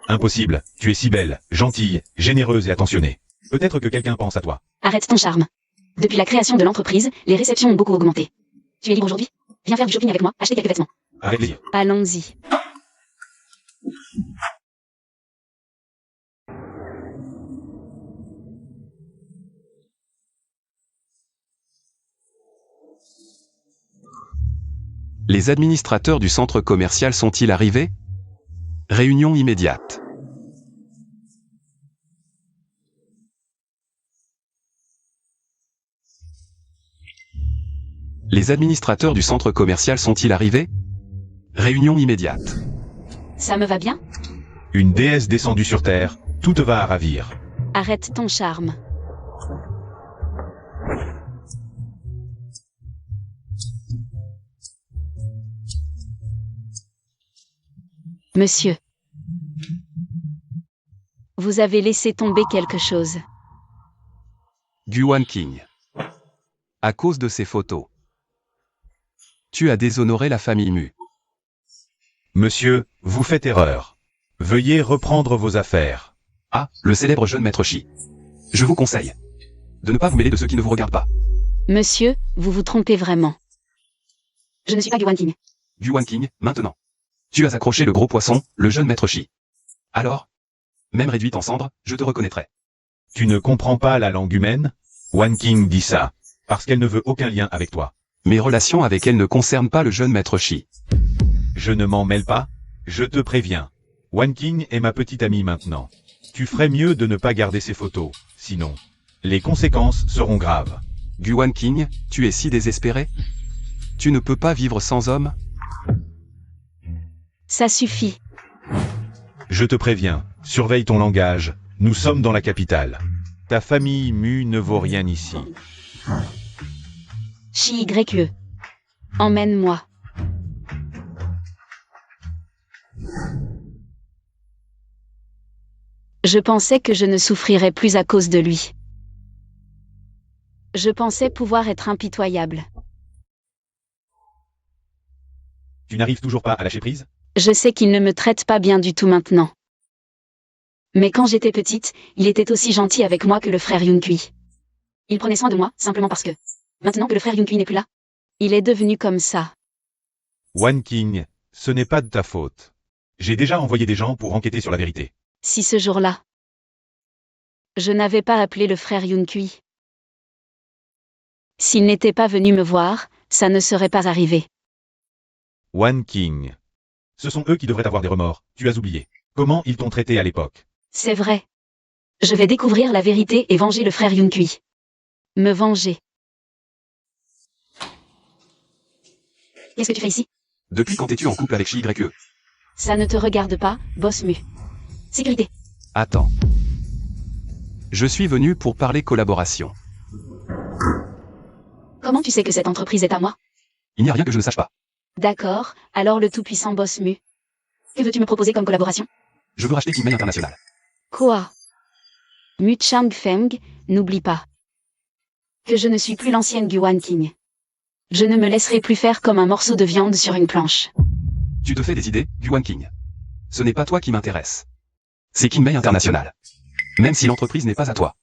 Impossible, tu es si belle, gentille, généreuse et attentionnée. Peut-être que quelqu'un pense à toi. Arrête ton charme. Depuis la création de l'entreprise, les réceptions ont beaucoup augmenté. Tu es libre aujourd'hui? Viens faire du shopping avec moi, acheter quelques vêtements. Avec plaisir. Allons-y. Les administrateurs du centre commercial sont-ils arrivés? Réunion immédiate. Les administrateurs du centre commercial sont-ils arrivés? Réunion immédiate. Ça me va bien? Une déesse descendue sur terre, tout te va à ravir. Arrête ton charme. Monsieur. Vous avez laissé tomber quelque chose. Guan King. À cause de ces photos. Tu as déshonoré la famille Mu. Monsieur, vous faites erreur. Veuillez reprendre vos affaires. Ah, le célèbre jeune maître Shi. Je vous conseille de ne pas vous mêler de ceux qui ne vous regardent pas. Monsieur, vous vous trompez vraiment. Je ne suis pas Guan King. Guan King, maintenant. Tu as accroché le gros poisson, le jeune maître Shi. Alors, même réduite en cendres, je te reconnaîtrai. Tu ne comprends pas la langue humaine? Wan King dit ça, parce qu'elle ne veut aucun lien avec toi. Mes relations avec elle ne concernent pas le jeune maître Shi. Je ne m'en mêle pas, je te préviens. Wan King est ma petite amie maintenant. Tu ferais mieux de ne pas garder ces photos, sinon, les conséquences seront graves. Guan King, tu es si désespéré? Tu ne peux pas vivre sans homme? Ça suffit. Je te préviens, surveille ton langage, nous sommes dans la capitale. Ta famille Mu ne vaut rien ici. Chi-Y-E. Emmène-moi. Je pensais que je ne souffrirais plus à cause de lui. Je pensais pouvoir être impitoyable. Tu n'arrives toujours pas à lâcher prise? Je sais qu'il ne me traite pas bien du tout maintenant. Mais quand j'étais petite, il était aussi gentil avec moi que le frère Yunkui. Il prenait soin de moi, simplement parce que, maintenant que le frère Yunkui n'est plus là, il est devenu comme ça. Wan King, ce n'est pas de ta faute. J'ai déjà envoyé des gens pour enquêter sur la vérité. Si ce jour-là, je n'avais pas appelé le frère Yunkui. S'il n'était pas venu me voir, ça ne serait pas arrivé. Wan King. Ce sont eux qui devraient avoir des remords, tu as oublié. Comment ils t'ont traité à l'époque? C'est vrai. Je vais découvrir la vérité et venger le frère Yunkui. Me venger. Qu'est-ce que tu fais ici? Depuis quand es-tu en couple avec Chi-Y-E? Ça ne te regarde pas, boss Mu. Sécurité. Attends. Je suis venu pour parler collaboration. Comment tu sais que cette entreprise est à moi? Il n'y a rien que je ne sache pas. D'accord, alors le tout-puissant boss Mu. Que veux-tu me proposer comme collaboration? Je veux racheter Kimei International. Quoi? Mu Chang Feng, n'oublie pas que je ne suis plus l'ancienne Guan King. Je ne me laisserai plus faire comme un morceau de viande sur une planche. Tu te fais des idées, Guan King. Ce n'est pas toi qui m'intéresse. C'est Kimei International. Même si l'entreprise n'est pas à toi.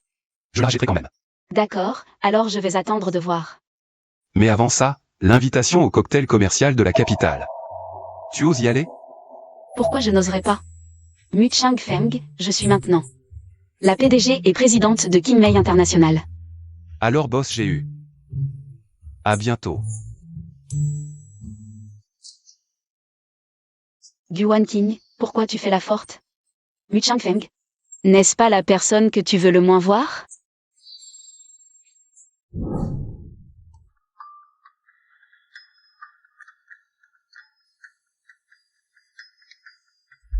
Je la rachèterai quand même. D'accord, alors je vais attendre de voir. Mais avant ça, l'invitation au cocktail commercial de la capitale. Tu oses y aller? Pourquoi je n'oserais pas? Mu Chang Feng, je suis maintenant la PDG et présidente de Kimei International. Alors boss j'ai eu. À bientôt. Guan King, pourquoi tu fais la forte? Mu Chang Feng, n'est-ce pas la personne que tu veux le moins voir?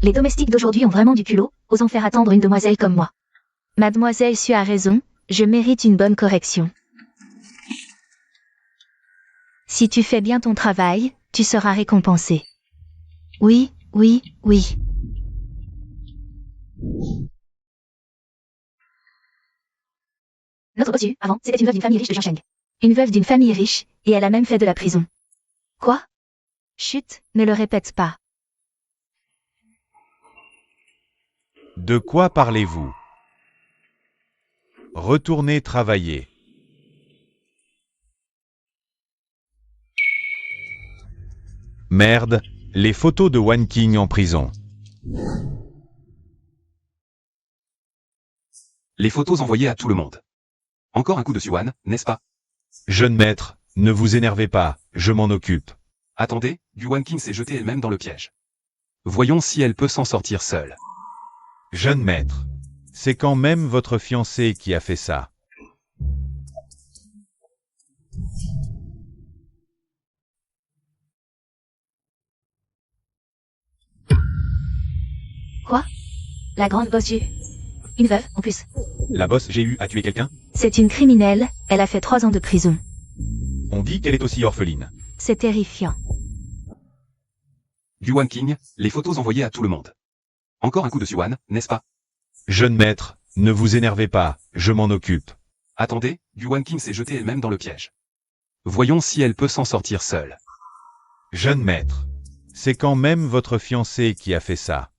Les domestiques d'aujourd'hui ont vraiment du culot, osant faire attendre une demoiselle comme moi. Mademoiselle Su a raison, je mérite une bonne correction. Si tu fais bien ton travail, tu seras récompensé. Oui, oui, oui. Notre bossu, avant, c'était une veuve d'une famille riche de Jiangsheng. Une veuve d'une famille riche, et elle a même fait de la prison. Quoi? Chut, ne le répète pas. De quoi parlez-vous? Retournez travailler. Merde, les photos de Wan King en prison. Les photos envoyées à tout le monde. Encore un coup de Suan, n'est-ce pas? Jeune maître, ne vous énervez pas, je m'en occupe. Attendez, Yuan King s'est jetée elle-même dans le piège. Voyons si elle peut s'en sortir seule. Jeune maître, c'est quand même votre fiancé qui a fait ça. Quoi? La grande bosse J. Une veuve, en plus. La bosse GU a tué quelqu'un? C'est une criminelle, elle a fait 3 ans de prison. On dit qu'elle est aussi orpheline. C'est terrifiant. Yuan King, les photos envoyées à tout le monde. Encore un coup de Suan, n'est-ce pas? Jeune maître, ne vous énervez pas, je m'en occupe. Attendez, Yuan King s'est jetée elle-même dans le piège. Voyons si elle peut s'en sortir seule. Jeune maître, c'est quand même votre fiancé qui a fait ça.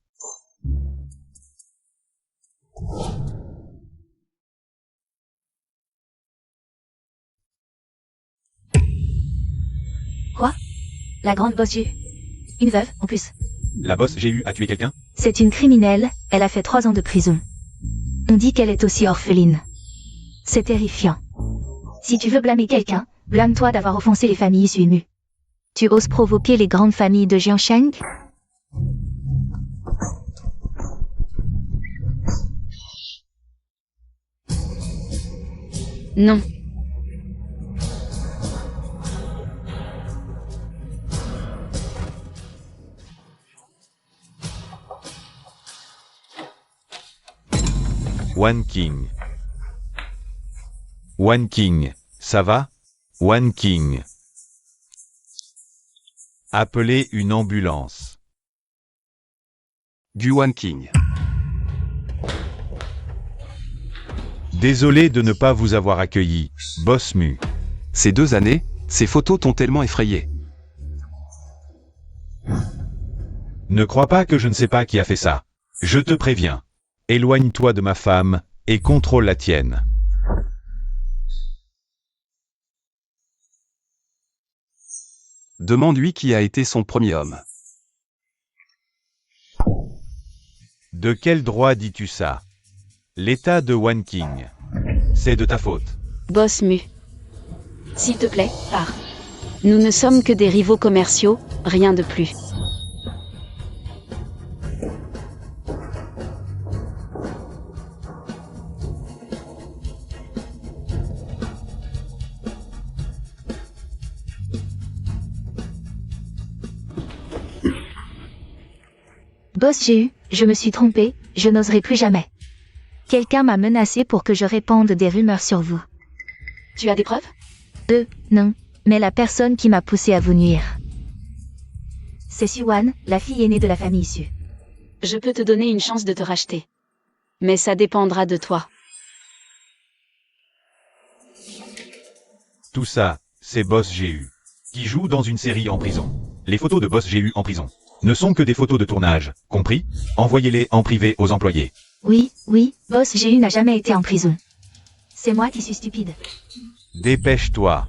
Quoi? La grande bosse J. Une veuve, en plus. La bosse GU a tué quelqu'un? C'est une criminelle, elle a fait 3 ans de prison. On dit qu'elle est aussi orpheline. C'est terrifiant. Si tu veux blâmer quelqu'un, blâme-toi d'avoir offensé les familles issues émues. Tu oses provoquer les grandes familles de Jiansheng? Non. Wan King. Wan King, ça va? Wan King. Appelez une ambulance. Yuan King. Désolé de ne pas vous avoir accueilli, boss Mu. Ces 2 années, ces photos t'ont tellement effrayé. Ne crois pas que je ne sais pas qui a fait ça. Je te préviens. Éloigne-toi de ma femme, et contrôle la tienne. Demande-lui qui a été son premier homme. De quel droit dis-tu ça? L'état de Wan King. C'est de ta faute. Boss Mu. S'il te plaît, pars. Nous ne sommes que des rivaux commerciaux, rien de plus. Boss GU, je me suis trompé, je n'oserai plus jamais. Quelqu'un m'a menacé pour que je répande des rumeurs sur vous. Tu as des preuves? Non, mais la personne qui m'a poussé à vous nuire. C'est Suan, la fille aînée de la famille issue. Je peux te donner une chance de te racheter. Mais ça dépendra de toi. Tout ça, c'est Boss GU, qui joue dans une série en prison. Les photos de Boss GU en prison ne sont que des photos de tournage, compris? Envoyez-les en privé aux employés. Oui, Boss GU n'a jamais été en prison. C'est moi qui suis stupide. Dépêche-toi.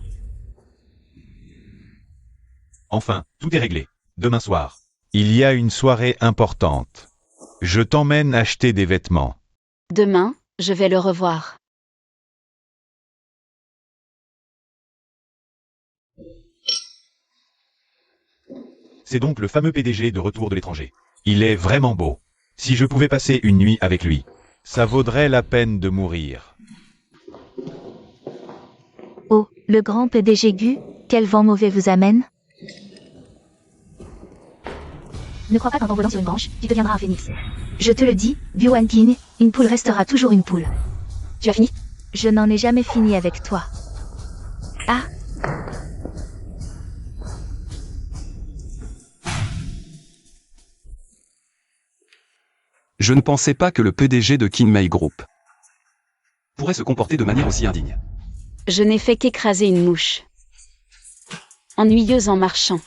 Enfin, tout est réglé. Demain soir, il y a une soirée importante. Je t'emmène acheter des vêtements. Demain, je vais le revoir. C'est donc le fameux PDG de Retour de l'étranger. Il est vraiment beau. Si je pouvais passer une nuit avec lui, ça vaudrait la peine de mourir. Oh, le grand PDG Gu, quel vent mauvais vous amène? Ne crois pas qu'en t'envolant sur une branche, tu deviendras un phénix. Je te le dis, Yuan King, une poule restera toujours une poule. Tu as fini? Je n'en ai jamais fini avec toi. Ah! Je ne pensais pas que le PDG de Kinmei Group pourrait se comporter de manière aussi indigne. Je n'ai fait qu'écraser une mouche. Ennuyeuse en marchant.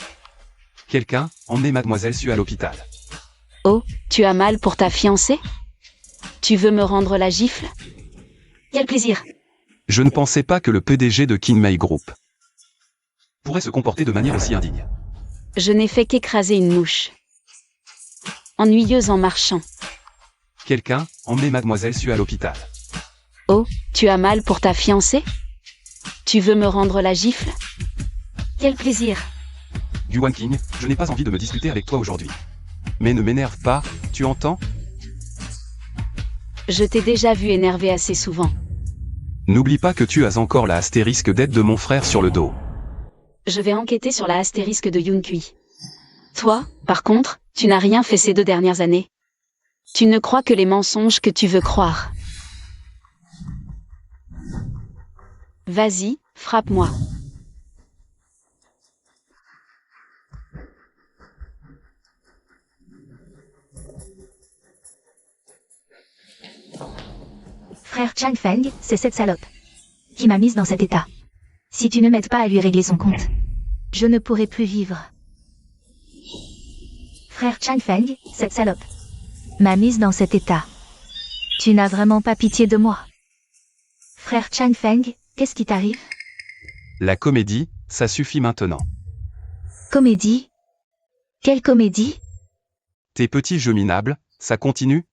Quelqu'un emmenait Mademoiselle Su à l'hôpital. Oh, tu as mal pour ta fiancée? Tu veux me rendre la gifle? Quel plaisir! Je ne pensais pas que le PDG de Kinmei Group pourrait se comporter de manière aussi indigne. Je n'ai fait qu'écraser une mouche. Ennuyeuse en marchant. Quelqu'un emmenait Mademoiselle Su à l'hôpital. Oh, tu as mal pour ta fiancée? Tu veux me rendre la gifle? Quel plaisir! Yuan King, je n'ai pas envie de me disputer avec toi aujourd'hui. Mais ne m'énerve pas, tu entends? Je t'ai déjà vu énervé assez souvent. N'oublie pas que tu as encore la astérisque d'aide de mon frère sur le dos. Je vais enquêter sur la astérisque de Yunkui. Toi, par contre, tu n'as rien fait ces 2 dernières années. Tu ne crois que les mensonges que tu veux croire. Vas-y, frappe-moi. Frère Chang Feng, c'est cette salope qui m'a mise dans cet état. Si tu ne m'aides pas à lui régler son compte, je ne pourrai plus vivre. Frère Chang Feng, cette salope m'a mise dans cet état. Tu n'as vraiment pas pitié de moi. Frère Chang Feng, qu'est-ce qui t'arrive? La comédie, ça suffit maintenant. Comédie? Quelle comédie? Tes petits jeux minables, ça continue?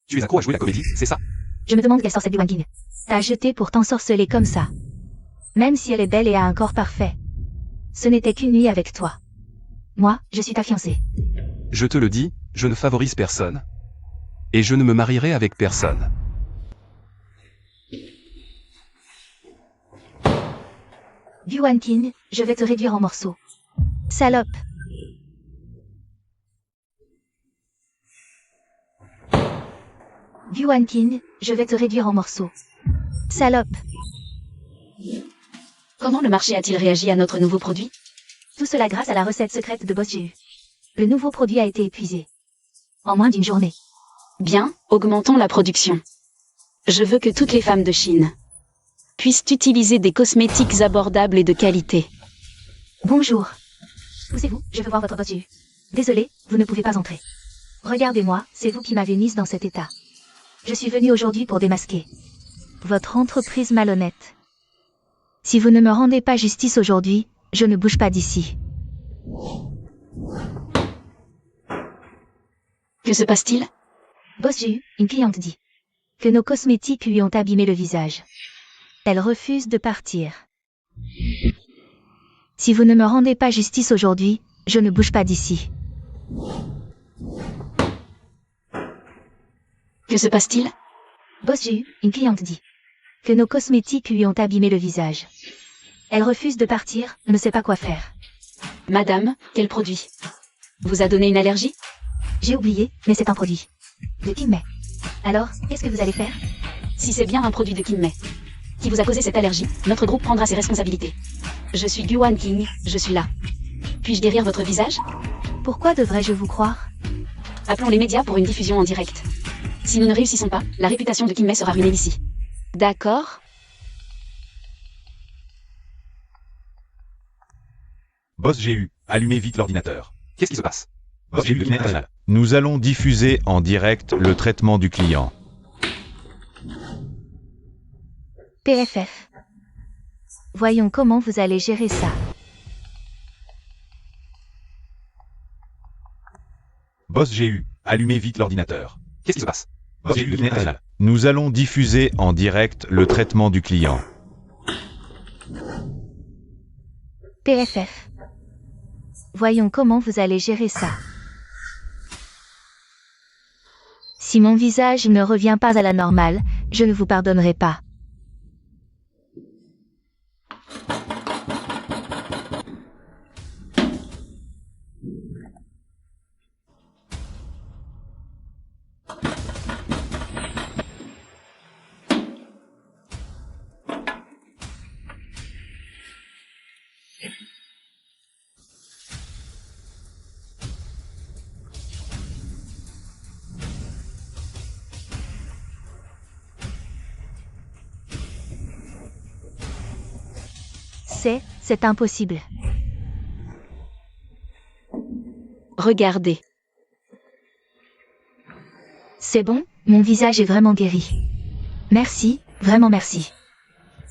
Tu es accro à jouer la comédie, c'est ça? Je me demande quelle sorcière du Wanking t'as jeté pour t'ensorceler comme ça. Même si elle est belle et a un corps parfait. Ce n'était qu'une nuit avec toi. Moi, je suis ta fiancée. Je te le dis, je ne favorise personne. Et je ne me marierai avec personne. Yuan King, je vais te réduire en morceaux. Salope. Yuan King, je vais te réduire en morceaux. Salope. Comment le marché a-t-il réagi à notre nouveau produit? Tout cela grâce à la recette secrète de Boss GU. Le nouveau produit a été épuisé. En moins d'une journée. Bien, augmentons la production. Je veux que toutes les femmes de Chine puissent utiliser des cosmétiques abordables et de qualité. Bonjour. Poussez-vous, je veux voir votre Boss GU. Désolé, vous ne pouvez pas entrer. Regardez-moi, c'est vous qui m'avez mise dans cet état. Je suis venue aujourd'hui pour démasquer votre entreprise malhonnête. Si vous ne me rendez pas justice aujourd'hui, je ne bouge pas d'ici. Que se passe-t-il? Boss GU, une cliente dit que nos cosmétiques lui ont abîmé le visage. Elle refuse de partir. Si vous ne me rendez pas justice aujourd'hui, je ne bouge pas d'ici. Que se passe-t-il? Boss GU, une cliente dit que nos cosmétiques lui ont abîmé le visage. Elle refuse de partir, ne sait pas quoi faire. Madame, quel produit vous a donné une allergie? J'ai oublié, mais c'est un produit de Kinmei. Alors, qu'est-ce que vous allez faire? Si c'est bien un produit de Kinmei qui vous a causé cette allergie, notre groupe prendra ses responsabilités. Je suis Yuan King, je suis là. Puis-je guérir votre visage? Pourquoi devrais-je vous croire? Appelons les médias pour une diffusion en direct. Si nous ne réussissons pas, la réputation de Kinmei sera ruinée ici. D'accord? Boss GU, allumez vite l'ordinateur. Qu'est-ce qui se passe? Boss GU, nous allons diffuser en direct le traitement du client. PFF. Voyons comment vous allez gérer ça. Boss GU, allumez vite l'ordinateur. Qu'est-ce qui se passe? Boss GU, nous allons diffuser en direct le traitement du client. PFF. Voyons comment vous allez gérer ça. Si mon visage ne revient pas à la normale, je ne vous pardonnerai pas. C'est impossible. C'est bon, mon visage est vraiment guéri. Merci, vraiment merci.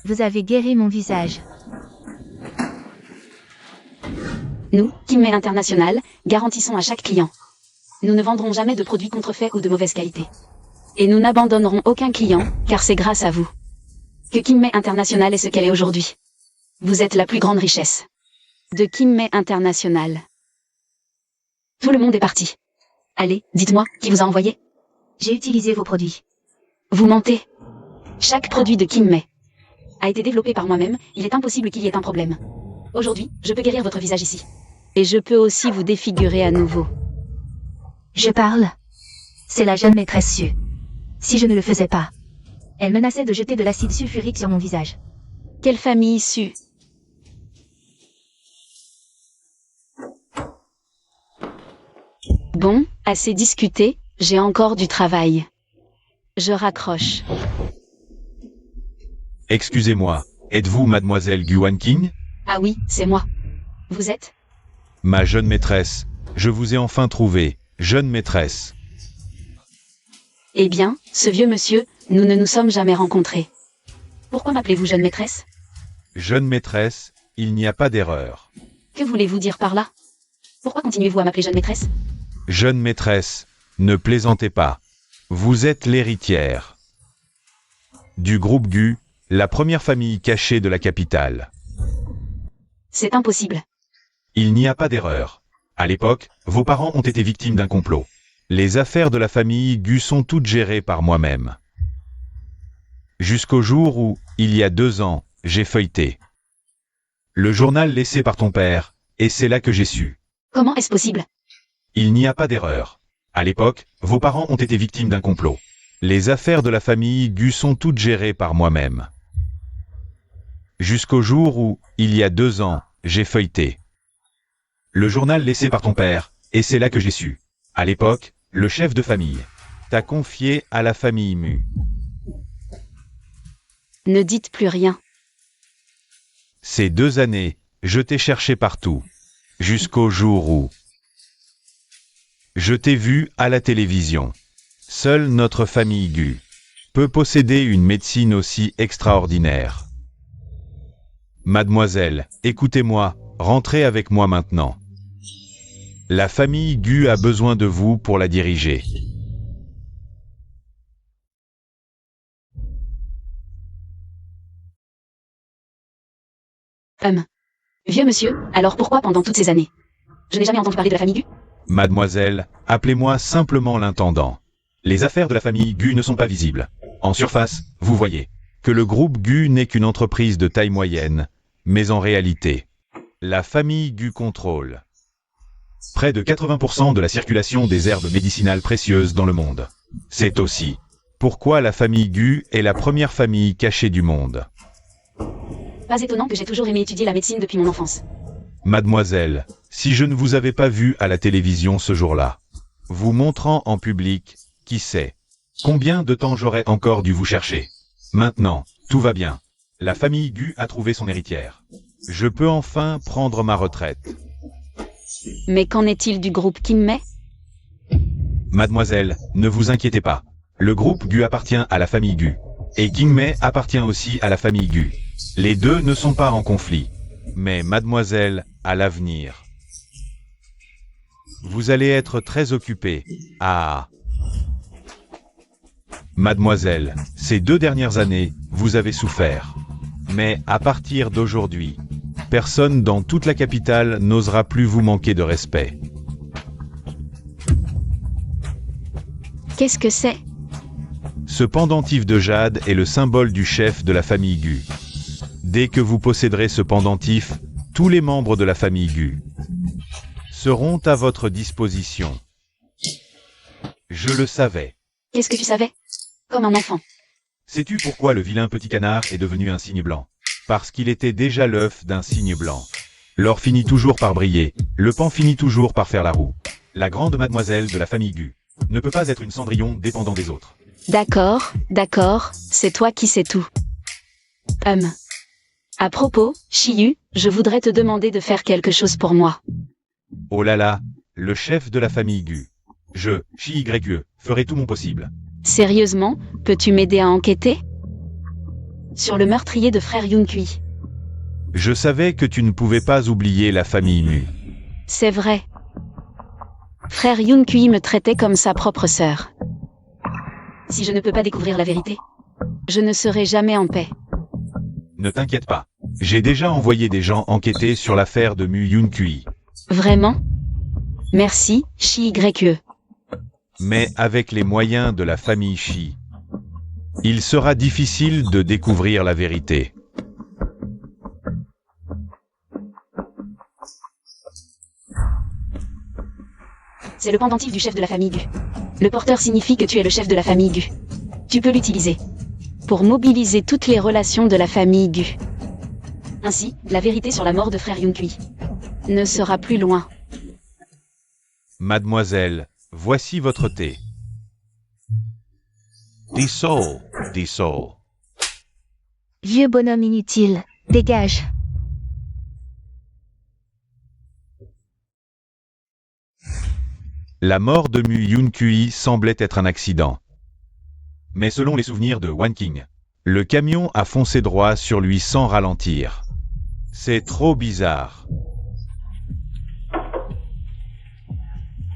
Vous avez guéri mon visage. Nous, Kinmei International, garantissons à chaque client. Nous ne vendrons jamais de produits contrefaits ou de mauvaise qualité. Et nous n'abandonnerons aucun client, car c'est grâce à vous que Kinmei International est ce qu'elle est aujourd'hui. Vous êtes la plus grande richesse de Kinmei International. Tout le monde est parti. Allez, dites-moi, qui vous a envoyé? J'ai utilisé vos produits. Vous mentez. Chaque produit de Kinmei a été développé par moi-même, il est impossible qu'il y ait un problème. Aujourd'hui, je peux guérir votre visage ici. Et je peux aussi vous défigurer à nouveau. Je parle. C'est la jeune maîtresse Su. Si je ne le faisais pas, elle menaçait de jeter de l'acide sulfurique sur mon visage. Quelle famille Su? Bon, assez discuté, j'ai encore du travail. Je raccroche. Excusez-moi, êtes-vous mademoiselle Guan King? Ah oui, c'est moi. Vous êtes? Ma jeune maîtresse, je vous ai enfin trouvé, jeune maîtresse. Eh bien, ce vieux monsieur, nous ne nous sommes jamais rencontrés. Pourquoi m'appelez-vous jeune maîtresse? Jeune maîtresse, il n'y a pas d'erreur. Que voulez-vous dire par là? Pourquoi continuez-vous à m'appeler jeune maîtresse? Jeune maîtresse, ne plaisantez pas. Vous êtes l'héritière du groupe Gu, la première famille cachée de la capitale. C'est impossible. Il n'y a pas d'erreur. À l'époque, vos parents ont été victimes d'un complot. Les affaires de la famille Gu sont toutes gérées par moi-même. Jusqu'au jour où, il y a 2 ans, j'ai feuilleté le journal laissé par ton père, et c'est là que j'ai su. Comment est-ce possible? Il n'y a pas d'erreur. À l'époque, vos parents ont été victimes d'un complot. Les affaires de la famille Gu sont toutes gérées par moi-même. Jusqu'au jour où, il y a 2 ans, j'ai feuilleté le journal laissé par ton père, et c'est là que j'ai su. À l'époque, le chef de famille t'a confié à la famille Mu. Ne dites plus rien. Ces 2 années, je t'ai cherché partout, jusqu'au jour où je t'ai vu à la télévision. Seule notre famille Gu peut posséder une médecine aussi extraordinaire. Mademoiselle, écoutez-moi, rentrez avec moi maintenant. La famille Gu a besoin de vous pour la diriger. Vieux monsieur, alors pourquoi pendant toutes ces années? Je n'ai jamais entendu parler de la famille Gu? Mademoiselle, appelez-moi simplement l'intendant. Les affaires de la famille Gu ne sont pas visibles. En surface, vous voyez que le groupe Gu n'est qu'une entreprise de taille moyenne, mais en réalité, la famille Gu contrôle près de 80% de la circulation des herbes médicinales précieuses dans le monde. C'est aussi pourquoi la famille Gu est la première famille cachée du monde. Pas étonnant que j'ai toujours aimé étudier la médecine depuis mon enfance. Mademoiselle, si je ne vous avais pas vu à la télévision ce jour-là, vous montrant en public, qui sait combien de temps j'aurais encore dû vous chercher. Maintenant, tout va bien. La famille Gu a trouvé son héritière. Je peux enfin prendre ma retraite. Mais qu'en est-il du groupe Kinmei? Mademoiselle, ne vous inquiétez pas. Le groupe Gu appartient à la famille Gu. Et Kinmei appartient aussi à la famille Gu. Les deux ne sont pas en conflit. Mais mademoiselle, à l'avenir, vous allez être très occupée. Ah. Mademoiselle, ces 2 dernières années, vous avez souffert. Mais à partir d'aujourd'hui, personne dans toute la capitale n'osera plus vous manquer de respect. Qu'est-ce que c'est? Ce pendentif de jade est le symbole du chef de la famille Gu. Dès que vous posséderez ce pendentif, tous les membres de la famille Gu seront à votre disposition. Je le savais. Qu'est-ce que tu savais? Comme un enfant. Sais-tu pourquoi le vilain petit canard est devenu un cygne blanc? Parce qu'il était déjà l'œuf d'un cygne blanc. L'or finit toujours par briller, le pan finit toujours par faire la roue. La grande mademoiselle de la famille Gu ne peut pas être une Cendrillon dépendant des autres. D'accord, c'est toi qui sais tout. À propos, Shiyu, je voudrais te demander de faire quelque chose pour moi. Oh là là, le chef de la famille Gu. Chi-Y-E, ferai tout mon possible. Sérieusement, peux-tu m'aider à enquêter sur le meurtrier de frère Yoon-Kui? Je savais que tu ne pouvais pas oublier la famille Mu. C'est vrai. Frère Yoon-Kui me traitait comme sa propre sœur. Si je ne peux pas découvrir la vérité, je ne serai jamais en paix. Ne t'inquiète pas. J'ai déjà envoyé des gens enquêter sur l'affaire de Mu Yoon-Kui. Vraiment? Merci, Chi-YE. Mais avec les moyens de la famille Shi, il sera difficile de découvrir la vérité. C'est le pendentif du chef de la famille Gu. Le porteur signifie que tu es le chef de la famille Gu. Tu peux l'utiliser pour mobiliser toutes les relations de la famille Gu. Ainsi, la vérité sur la mort de frère Yoon-Kui ne sera plus loin. Mademoiselle, voici votre thé. Dissolve, dissolve. Vieux bonhomme inutile, dégage. La mort de Mu Yoon-Kui semblait être un accident. Mais selon les souvenirs de Wan King, le camion a foncé droit sur lui sans ralentir. C'est trop bizarre.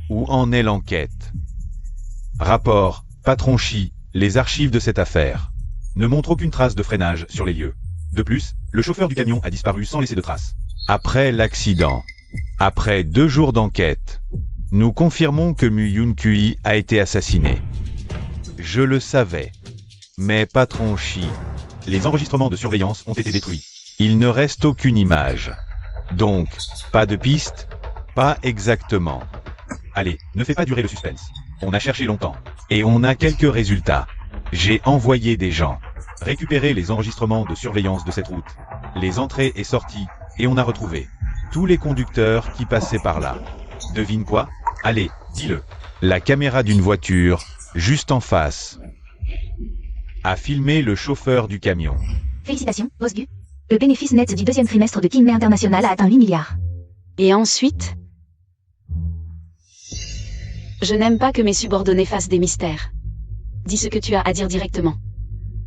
Où en est l'enquête? Rapport, patron Chi, les archives de cette affaire ne montrent aucune trace de freinage sur les lieux. De plus, le chauffeur du camion a disparu sans laisser de traces. Après l'accident, après 2 jours d'enquête, nous confirmons que Mu Yoon-Kui a été assassiné. Je le savais. Mais patron Chi, les enregistrements de surveillance ont été détruits. Il ne reste aucune image. Donc, pas de piste? Pas exactement. Allez, ne fais pas durer le suspense. On a cherché longtemps. Et on a quelques résultats. J'ai envoyé des gens récupérer les enregistrements de surveillance de cette route, les entrées et sorties, et on a retrouvé tous les conducteurs qui passaient par là. Devine quoi? Allez, dis-le. La caméra d'une voiture, juste en face, a filmé le chauffeur du camion. Félicitations, Boss Gu. Le bénéfice net du deuxième trimestre de Kinmei International a atteint 8 milliards. Et ensuite? Je n'aime pas que mes subordonnés fassent des mystères. Dis ce que tu as à dire directement.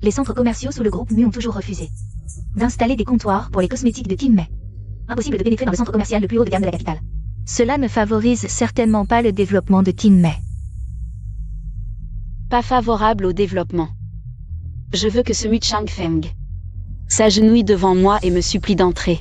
Les centres commerciaux sous le groupe Mu ont toujours refusé d'installer des comptoirs pour les cosmétiques de Kinmei. Impossible de pénétrer dans le centre commercial le plus haut de gamme de la capitale. Cela ne favorise certainement pas le développement de Kinmei. Pas favorable au développement. Je veux que ce Mu Changfeng s'agenouille devant moi et me supplie d'entrer.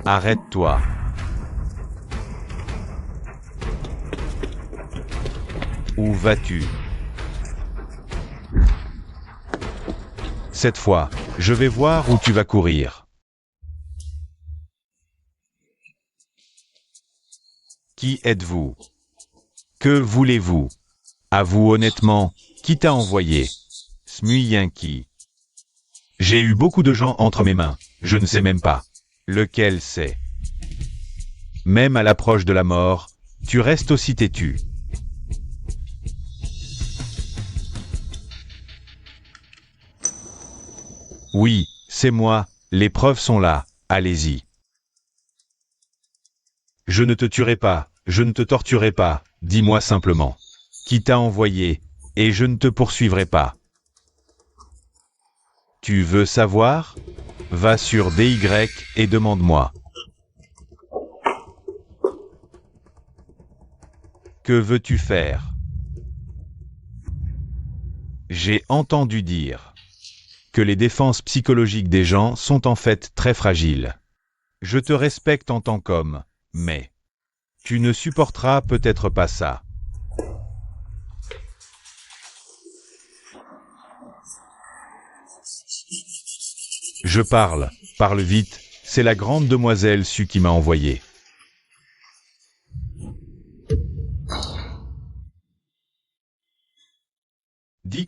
Arrête-toi. Où vas-tu? Cette fois, je vais voir où tu vas courir. Qui êtes-vous? Que voulez-vous? Avoue honnêtement, qui t'a envoyé? Smui-Yanki. J'ai eu beaucoup de gens entre mes mains, je ne sais même pas. Lequel c'est? Même à l'approche de la mort, tu restes aussi têtu. Oui, c'est moi, les preuves sont là, allez-y. Je ne te tuerai pas, je ne te torturerai pas, dis-moi simplement. Qui t'a envoyé, et je ne te poursuivrai pas. Tu veux savoir? Va sur DY et demande-moi. Que veux-tu faire? J'ai entendu dire que les défenses psychologiques des gens sont en fait très fragiles. Je te respecte en tant qu'homme, mais tu ne supporteras peut-être pas ça. Je parle vite, c'est la grande demoiselle Su qui m'a envoyé.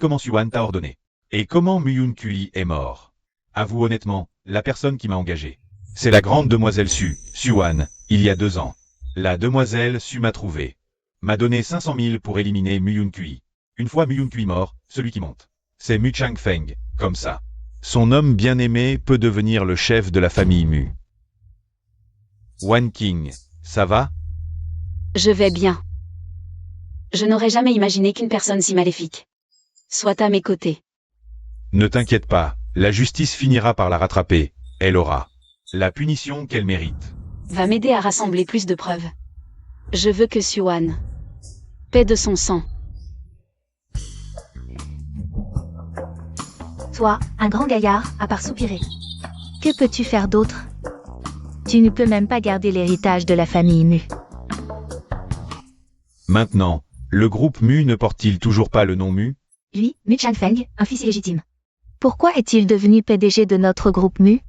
comment Suwan t'a ordonné. Et comment Myun Kui est mort. Avoue honnêtement, la personne qui m'a engagé. C'est la grande demoiselle Suwan, il y a 2 ans. La demoiselle Su m'a trouvé. M'a donné 500 000 pour éliminer Myun Kui. Une fois Myun Kui mort, celui qui monte. C'est Mu Changfeng, comme ça. Son homme bien-aimé peut devenir le chef de la famille Mu. Wan King, ça va? Je vais bien. Je n'aurais jamais imaginé qu'une personne si maléfique soit à mes côtés. Ne t'inquiète pas, la justice finira par la rattraper. Elle aura la punition qu'elle mérite. Va m'aider à rassembler plus de preuves. Je veux que Suwan paie de son sang. Toi, un grand gaillard, à part soupirer. Que peux-tu faire d'autre? Tu ne peux même pas garder l'héritage de la famille Mu. Maintenant, le groupe Mu ne porte-t-il toujours pas le nom Mu? Lui, Mu Changfeng, un fils illégitime. Pourquoi est-il devenu PDG de notre groupe Mu?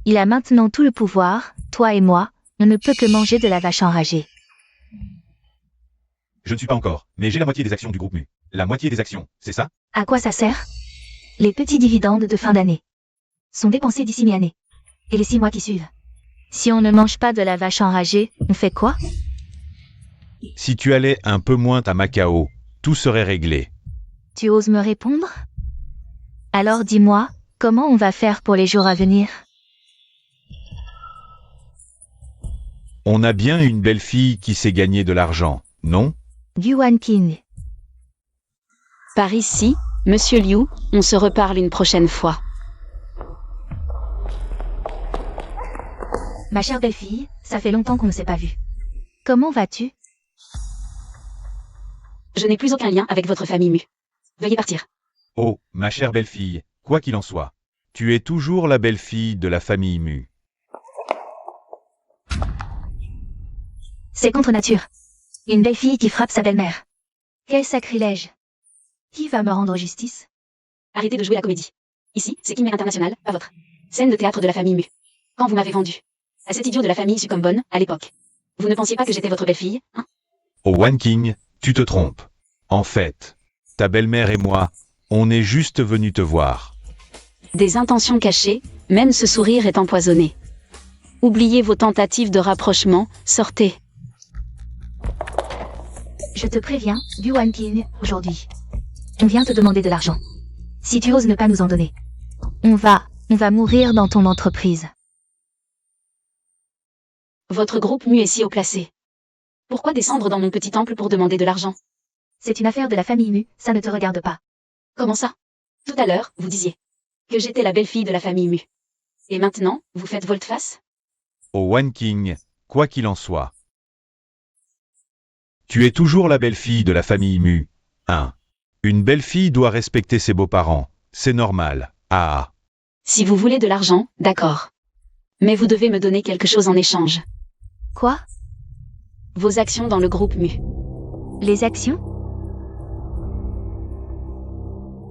Il a maintenant tout le pouvoir, toi et moi, on ne peut que manger de la vache enragée. Je ne suis pas encore, mais j'ai la moitié des actions du groupe Mu. La moitié des actions, c'est ça? À quoi ça sert? Les petits dividendes de fin d'année sont dépensés d'ici mi-année. Et les 6 mois qui suivent. Si on ne mange pas de la vache enragée, on fait quoi? Si tu allais un peu moins à Macao, tout serait réglé. Tu oses me répondre? Alors dis-moi, comment on va faire pour les jours à venir? On a bien une belle fille qui sait gagner de l'argent, non? Yuan King. Par ici, Monsieur Liu, on se reparle une prochaine fois. Ma chère belle-fille, ça fait longtemps qu'on ne s'est pas vu. Comment vas-tu? Je n'ai plus aucun lien avec votre famille Mu. Veuillez partir. Oh, ma chère belle-fille, quoi qu'il en soit, tu es toujours la belle-fille de la famille Mu. C'est contre nature. Une belle-fille qui frappe sa belle-mère. Quel sacrilège. Qui va me rendre justice? Arrêtez de jouer la comédie. Ici, c'est Kim International, pas votre scène de théâtre de la famille Mu. Quand vous m'avez vendu à cet idiot de la famille Succombonne, à l'époque, vous ne pensiez pas que j'étais votre belle-fille, hein? Oh Wan King, tu te trompes. En fait, ta belle-mère et moi, on est juste venus te voir. Des intentions cachées, même ce sourire est empoisonné. Oubliez vos tentatives de rapprochement, sortez. Je te préviens, Yuan King, aujourd'hui. On vient te demander de l'argent. Si tu oses ne pas nous en donner, on va mourir dans ton entreprise. Votre groupe Mu est si haut placé. Pourquoi descendre dans mon petit temple pour demander de l'argent? C'est une affaire de la famille Mu, ça ne te regarde pas. Comment ça? Tout à l'heure, vous disiez que j'étais la belle-fille de la famille Mu. Et maintenant, vous faites volte-face? Oh Wan King, quoi qu'il en soit. Tu es toujours la belle-fille de la famille Mu. Hein. Une belle-fille doit respecter ses beaux-parents, c'est normal. Ah. Si vous voulez de l'argent, d'accord. Mais vous devez me donner quelque chose en échange. Quoi? Vos actions dans le groupe Mu. Les actions?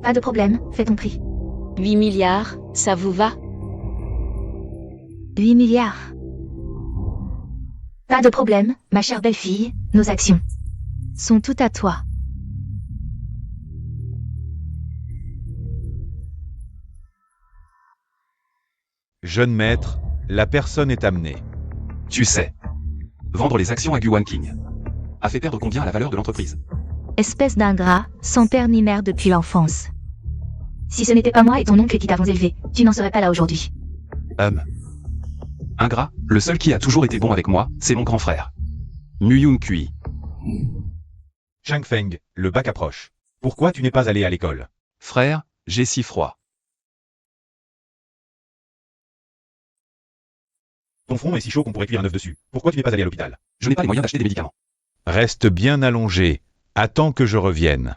Pas de problème, fais ton prix. 8 milliards, ça vous va? 8 milliards. Pas de problème, ma chère belle-fille, nos actions sont toutes à toi. Jeune maître, la personne est amenée. Tu sais. Vendre les actions à Yuan King a fait perdre combien à la valeur de l'entreprise? Espèce d'ingrat, sans père ni mère depuis l'enfance. Si ce n'était pas moi et ton oncle qui t'avons élevé, tu n'en serais pas là aujourd'hui. Ingrat, le seul qui a toujours été bon avec moi, c'est mon grand frère. Myun Kui. Changfeng, le bac approche. Pourquoi tu n'es pas allé à l'école? Frère, j'ai si froid. Ton front est si chaud qu'on pourrait cuire un œuf dessus. Pourquoi tu n'es pas allé à l'hôpital? Je n'ai pas les moyens d'acheter des médicaments. Reste bien allongé. Attends que je revienne.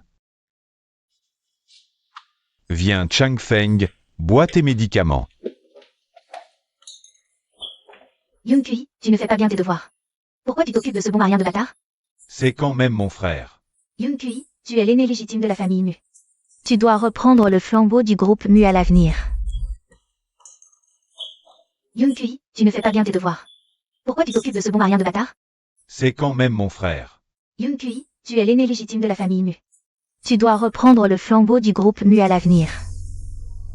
Viens Changfeng, bois tes médicaments. Yun Kui, tu ne fais pas bien tes devoirs. Pourquoi tu t'occupes de ce bon marien de bâtard? C'est quand même mon frère. Yun Kui, tu es l'aîné légitime de la famille Mu. Tu dois reprendre le flambeau du groupe Mu à l'avenir. Yun Kui, tu ne fais pas bien tes devoirs. Pourquoi tu t'occupes de ce bon marien de bâtard? C'est quand même mon frère. Yun Kui, tu es l'aîné légitime de la famille Mu. Tu dois reprendre le flambeau du groupe Mu à l'avenir.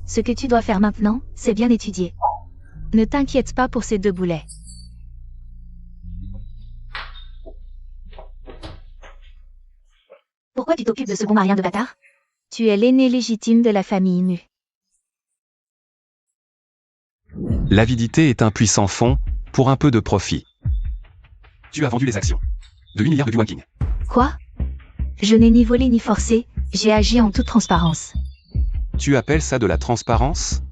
Ce que tu dois faire maintenant, c'est bien étudier. Ne t'inquiète pas pour ces 2 boulets. Pourquoi tu t'occupes de ce bon marien de bâtard? Tu es l'aîné légitime de la famille Mu. L'avidité est un puissant fond, pour un peu de profit. Tu as vendu les actions de 8 milliards de Yuan King. Quoi? Je n'ai ni volé ni forcé, j'ai agi en toute transparence. Tu appelles ça de la transparence?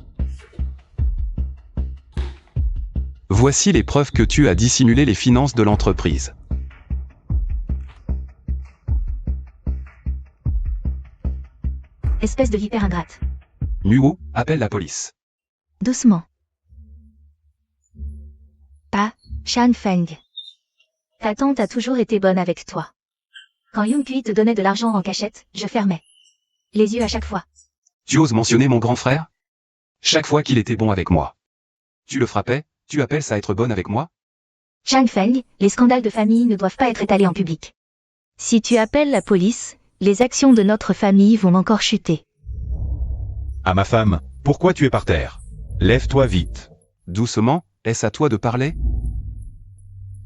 Voici les preuves que tu as dissimulé les finances de l'entreprise. Espèce de vipère ingrate. Muo, appelle la police. Doucement. Pas, Shan Feng. Ta tante a toujours été bonne avec toi. Quand Yun Kui te donnait de l'argent en cachette, je fermais les yeux à chaque fois. Tu oses mentionner mon grand frère? Chaque fois qu'il était bon avec moi. Tu le frappais? Tu appelles ça être bonne avec moi? Shan Feng, les scandales de famille ne doivent pas être étalés en public. Si tu appelles la police, les actions de notre famille vont encore chuter. À ma femme, pourquoi tu es par terre? Lève-toi vite. Doucement, est-ce à toi de parler?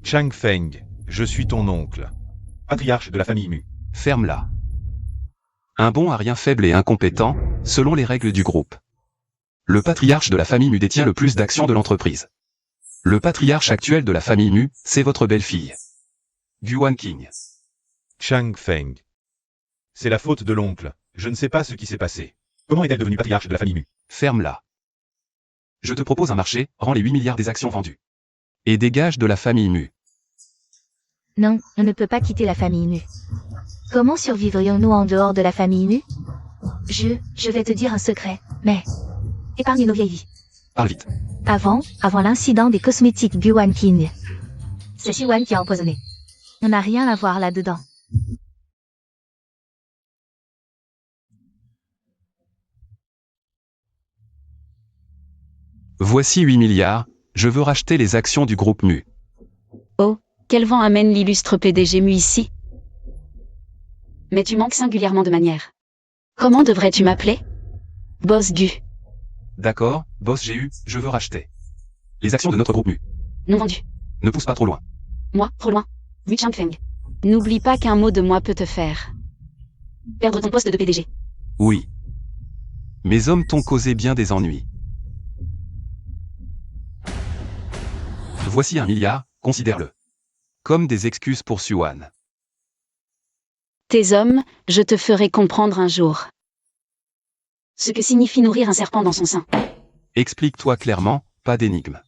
Chang Feng, je suis ton oncle. Patriarche de la famille Mu. Ferme-la. Un bon à rien faible et incompétent, selon les règles du groupe. Le patriarche de la famille Mu détient le plus d'actions de l'entreprise. Le patriarche actuel de la famille Mu, c'est votre belle-fille. Yuan King. Chang Feng. C'est la faute de l'oncle. Je ne sais pas ce qui s'est passé. Comment est-elle devenue patriarche de la famille Mu? Ferme-la. Je te propose un marché, rends les 8 milliards des actions vendues. Et dégage de la famille Mu. Non, on ne peut pas quitter la famille Mu. Comment survivrions-nous en dehors de la famille Mu? Je vais te dire un secret, mais épargne nos vieilles vies. Parle vite. Avant l'incident des cosmétiques Yuan King. C'est Siwan qui a empoisonné. On n'a rien à voir là-dedans. Voici 8 milliards, je veux racheter les actions du groupe Mu. Oh, quel vent amène l'illustre PDG Mu ici? Mais tu manques singulièrement de manière. Comment devrais-tu m'appeler? Boss Gu. D'accord, boss GU, je veux racheter les actions de notre groupe Mu. Non vendu. Ne pousse pas trop loin. Moi, trop loin. Mu Changfeng. N'oublie pas qu'un mot de moi peut te faire perdre ton poste de PDG. Oui. Mes hommes t'ont causé bien des ennuis. Voici 1 milliard, considère-le comme des excuses pour Siwan. Tes hommes, je te ferai comprendre un jour ce que signifie nourrir un serpent dans son sein. Explique-toi clairement, pas d'énigme.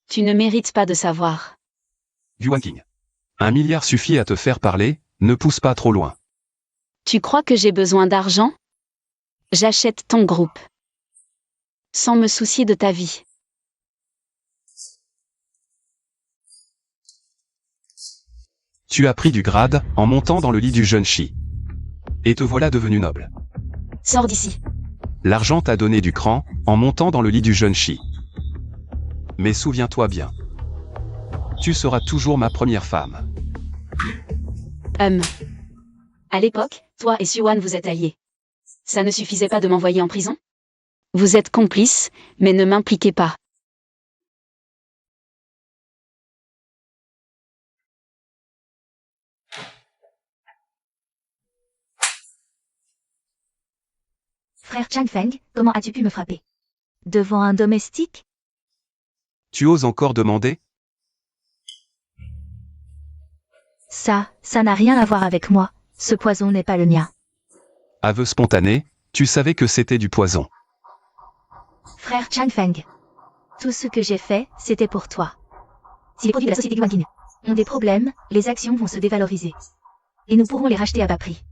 Tu ne mérites pas de savoir. Yuan King. 1 milliard suffit à te faire parler, ne pousse pas trop loin. Tu crois que j'ai besoin d'argent? J'achète ton groupe. Sans me soucier de ta vie. Tu as pris du grade, en montant dans le lit du jeune Shi. Et te voilà devenu noble. Sors d'ici. L'argent t'a donné du cran, en montant dans le lit du jeune Shi. Mais souviens-toi bien. Tu seras toujours ma première femme. À l'époque, toi et Siwan vous êtes alliés. Ça ne suffisait pas de m'envoyer en prison? Vous êtes complices, mais ne m'impliquez pas. Frère Chang Feng, comment as-tu pu me frapper? Devant un domestique? Tu oses encore demander? Ça n'a rien à voir avec moi. Ce poison n'est pas le mien. Aveu spontané, tu savais que c'était du poison. Frère Chang Feng. Tout ce que j'ai fait, c'était pour toi. Si les produits de la société Yuan King ont des problèmes, les actions vont se dévaloriser. Et nous pourrons les racheter à bas prix.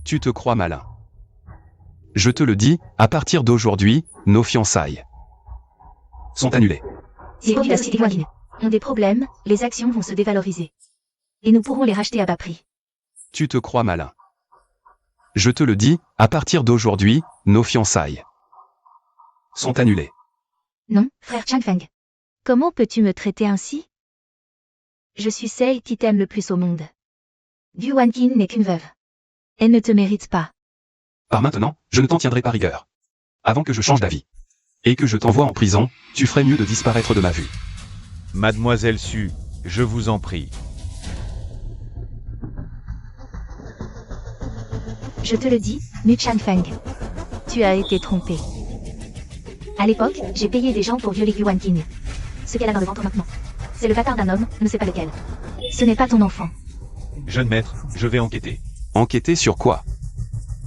Tu te crois malin. Je te le dis, à partir d'aujourd'hui, nos fiançailles sont annulées. Si les produits de la société Yuan King ont des problèmes, les actions vont se dévaloriser. Et nous pourrons les racheter à bas prix. Tu te crois malin. Je te le dis, à partir d'aujourd'hui, nos fiançailles sont annulées. Non, frère Chang Feng. Comment peux-tu me traiter ainsi? Je suis celle qui t'aime le plus au monde. Yuan King n'est qu'une veuve. Elle ne te mérite pas. Par maintenant, je ne t'en tiendrai pas rigueur. Avant que je change d'avis. Et que je t'envoie en prison, tu ferais mieux de disparaître de ma vue. Mademoiselle Su, je vous en prie. Je te le dis, Mu Chanfeng. Tu as été trompé. À l'époque, j'ai payé des gens pour violer Yuan King. Ce qu'elle a dans le ventre maintenant. C'est le bâtard d'un homme, ne sais pas lequel. Ce n'est pas ton enfant. Jeune maître, je vais enquêter. Enquêter sur quoi?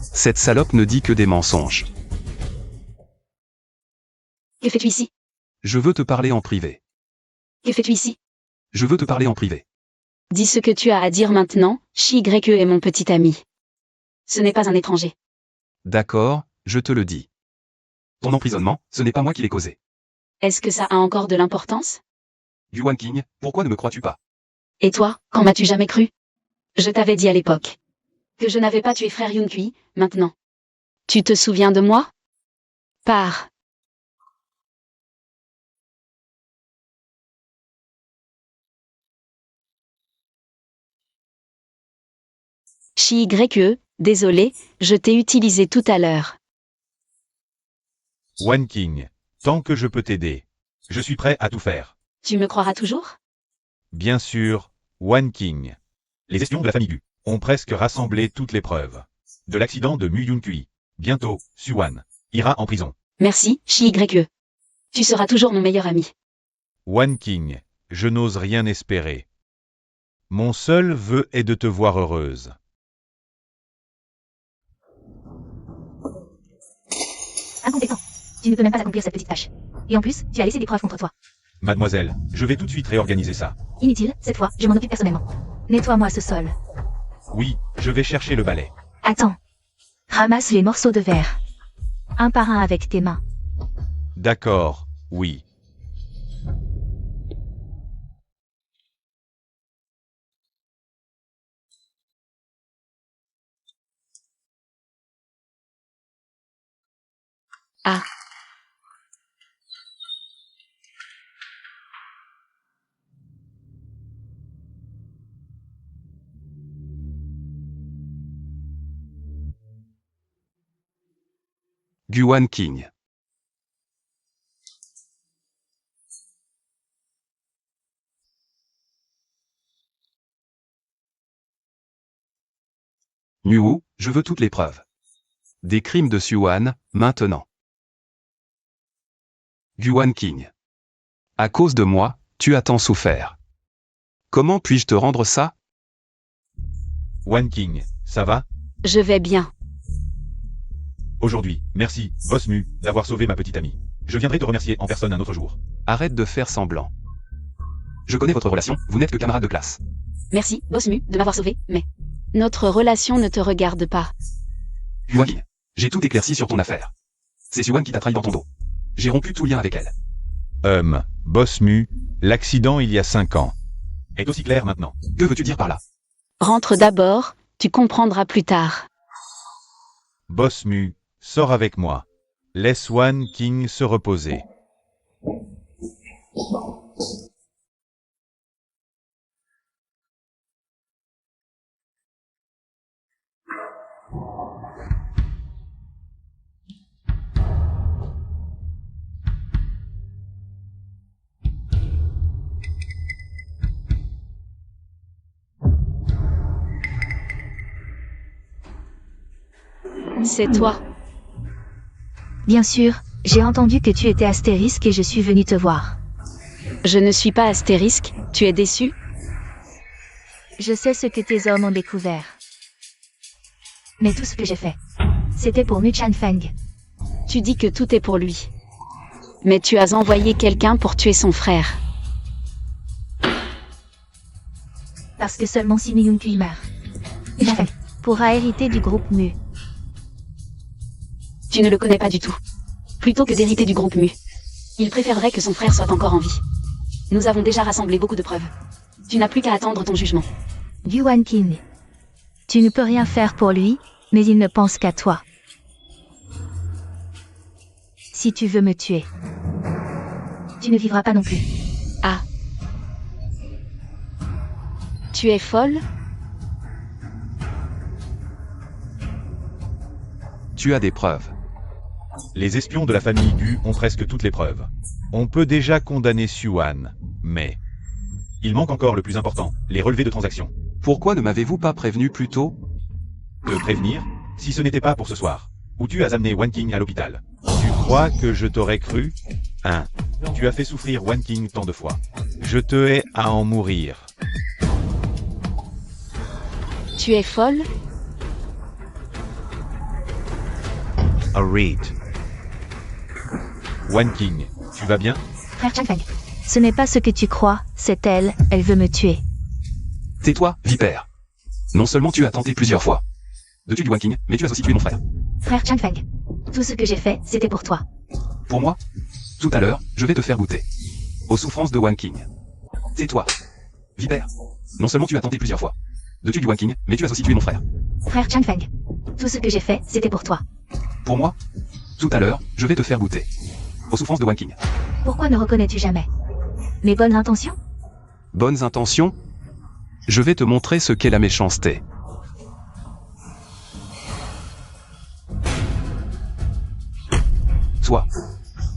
Cette salope ne dit que des mensonges. Que fais-tu ici? Je veux te parler en privé. Que fais-tu ici? Je veux te parler en privé. Dis ce que tu as à dire maintenant, Shi-YE est mon petit ami. Ce n'est pas un étranger. D'accord, je te le dis. Ton emprisonnement, ce n'est pas moi qui l'ai causé. Est-ce que ça a encore de l'importance? Yuan King, pourquoi ne me crois-tu pas? Et toi, quand m'as-tu jamais cru? Je t'avais dit à l'époque que je n'avais pas tué frère Yunkui, maintenant. Tu te souviens de moi? Pars. Shi-YE, désolé, je t'ai utilisé tout à l'heure. Wan King, tant que je peux t'aider. Je suis prêt à tout faire. Tu me croiras toujours? Bien sûr, Wan King. Les espions de la famille Gu ont presque rassemblé toutes les preuves. De l'accident de Mu Yunkui. Bientôt, Suwan ira en prison. Merci, Shi-YE. Tu seras toujours mon meilleur ami. Wan King, je n'ose rien espérer. Mon seul vœu est de te voir heureuse. Incompétent. Tu ne peux même pas accomplir cette petite tâche. Et en plus, tu as laissé des preuves contre toi. Mademoiselle, je vais tout de suite réorganiser ça. Inutile, cette fois, je m'en occupe personnellement. Nettoie-moi ce sol. Oui, je vais chercher le balai. Attends. Ramasse les morceaux de verre. Un par un avec tes mains. D'accord, oui. Ah. Yuan King. Nuo, je veux toutes les preuves. Des crimes de Suwan, maintenant. Yuan King. À cause de moi, tu as tant souffert. Comment puis-je te rendre ça? Wan King, ça va? Je vais bien. Aujourd'hui, merci, Boss Mu, d'avoir sauvé ma petite amie. Je viendrai te remercier en personne un autre jour. Arrête de faire semblant. Je connais votre relation, vous n'êtes que camarades de classe. Merci, Boss Mu, de m'avoir sauvé, mais notre relation ne te regarde pas. Yuan King, j'ai tout éclairci sur ton affaire. C'est Suwan qui t'a trahi dans ton dos. J'ai rompu tout lien avec elle. Boss Mu, l'accident il y a 5 ans. Est aussi clair maintenant. Que veux-tu dire par là? Rentre d'abord, tu comprendras plus tard. Boss Mu, sors avec moi. Laisse Wan King se reposer. C'est toi. Bien sûr, j'ai entendu que tu étais astérisque et je suis venu te voir. Je ne suis pas astérisque, tu es déçu? Je sais ce que tes hommes ont découvert. Mais tout ce que j'ai fait, c'était pour Mu Chanfeng. Tu dis que tout est pour lui. Mais tu as envoyé quelqu'un pour tuer son frère. Parce que seulement si Mu Yunkui meurt, Chanfeng pourra hériter du groupe Mu. Tu ne le connais pas du tout. Plutôt que d'hériter du groupe Mu, il préférerait que son frère soit encore en vie. Nous avons déjà rassemblé beaucoup de preuves. Tu n'as plus qu'à attendre ton jugement. Yuan King. Tu ne peux rien faire pour lui, mais il ne pense qu'à toi. Si tu veux me tuer, tu ne vivras pas non plus. Ah. Tu es folle? Tu as des preuves. Les espions de la famille Gu ont presque toutes les preuves. On peut déjà condamner Xuan, mais... il manque encore le plus important, les relevés de transactions. Pourquoi ne m'avez-vous pas prévenu plus tôt? Te prévenir? Si ce n'était pas pour ce soir. Où tu as amené Wan King à l'hôpital. Tu crois que je t'aurais cru? Hein? Tu as fait souffrir Wan King tant de fois. Je te hais à en mourir. Tu es folle? Read. Wan King, tu vas bien? Frère Changfeng. Ce n'est pas ce que tu crois, c'est elle, elle veut me tuer. Tais-toi, vipère. Non seulement tu as tenté plusieurs fois de tuer Wan King, mais tu as aussi tué mon frère. Frère Changfeng. Tout ce que j'ai fait, c'était pour toi. Pour moi? Tout à l'heure, je vais te faire goûter aux souffrances de Wan King. Tais-toi, vipère. Non seulement tu as tenté plusieurs fois de tuer Wan King, mais tu as aussi tué mon frère. Frère Changfeng. Tout ce que j'ai fait, c'était pour toi. Pour moi? Tout à l'heure, je vais te faire goûter aux souffrances de Wan King. Pourquoi ne reconnais-tu jamais mes bonnes intentions? Bonnes intentions? Je vais te montrer ce qu'est la méchanceté. Toi,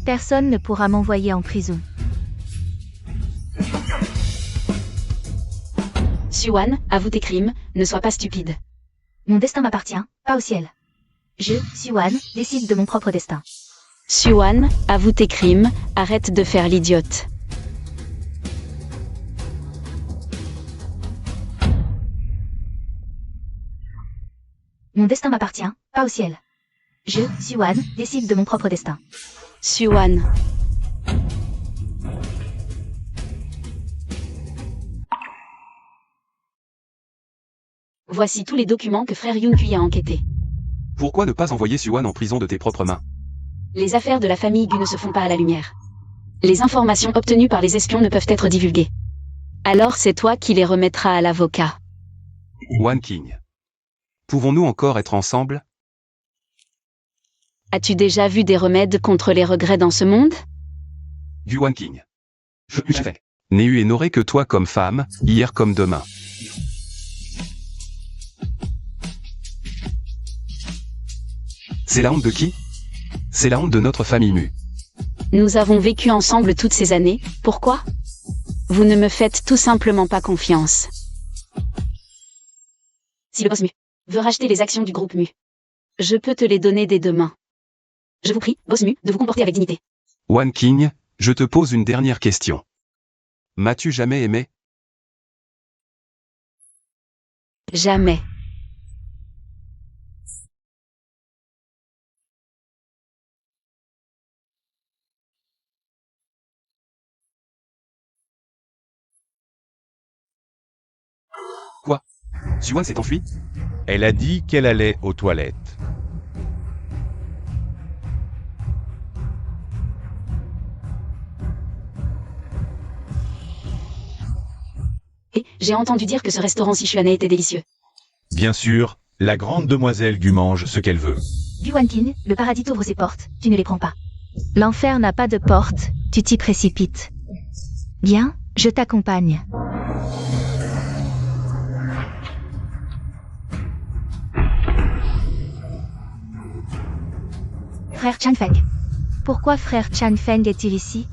Personne ne pourra m'envoyer en prison. Xuan, avoue tes crimes, ne sois pas stupide. Mon destin m'appartient, pas au ciel. Je, Xuan, décide de mon propre destin. Xuan, avoue tes crimes, arrête de faire l'idiote. Mon destin m'appartient, pas au ciel. Je, Xuan, décide de mon propre destin. Xuan. Voici tous les documents que frère Yunkui a enquêtés. pourquoi ne pas envoyer Xuan en prison de tes propres mains? Les affaires de la famille Gu ne se font pas à la lumière. Les informations obtenues par les espions ne peuvent être divulguées. Alors c'est toi qui les remettras à l'avocat. Wan King. Pouvons-nous encore être ensemble? As-tu déjà vu des remèdes contre les regrets dans ce monde? Du Wan King. Je n'ai eu et n'aurai que toi comme femme, hier comme demain. C'est la honte de qui? C'est la honte de notre famille Mu. Nous avons vécu ensemble toutes ces années, pourquoi? Vous ne me faites tout simplement pas confiance. Si le boss Mu veut racheter les actions du groupe Mu, je peux te les donner dès demain. Je vous prie, boss Mu, de vous comporter avec dignité. Wan King, je te pose une dernière question. M'as-tu jamais aimé? Jamais. Quoi? Xuan s'est enfui? Elle a dit qu'elle allait aux toilettes. Et j'ai entendu dire que ce restaurant sichuanais était délicieux. Bien sûr, la grande demoiselle Gu mange ce qu'elle veut. Gu Wan King, le paradis t'ouvre ses portes, tu ne les prends pas. L'enfer n'a pas de porte, tu t'y précipites. Bien, je t'accompagne. Frère Chanfeng. Pourquoi frère Chanfeng est-il ici?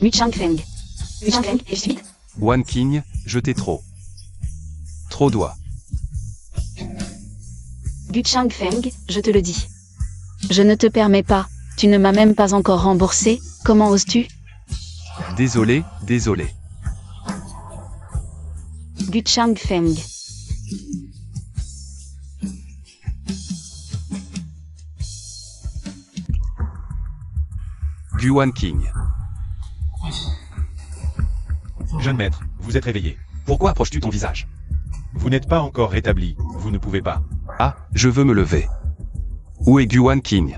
Mu Changfeng. Mu Changfeng, et je suis vite. Wan King, je t'ai trop. Trop doigt. Gu Changfeng, je te le dis. Je ne te permets pas, tu ne m'as même pas encore remboursé, comment oses-tu? Désolé, désolé. Gu Changfeng. Gu Wan King. Jeune maître, vous êtes réveillé. Pourquoi approches-tu ton visage? Vous n'êtes pas encore rétabli, vous ne pouvez pas. Ah, je veux me lever. Où est Gu Wan King?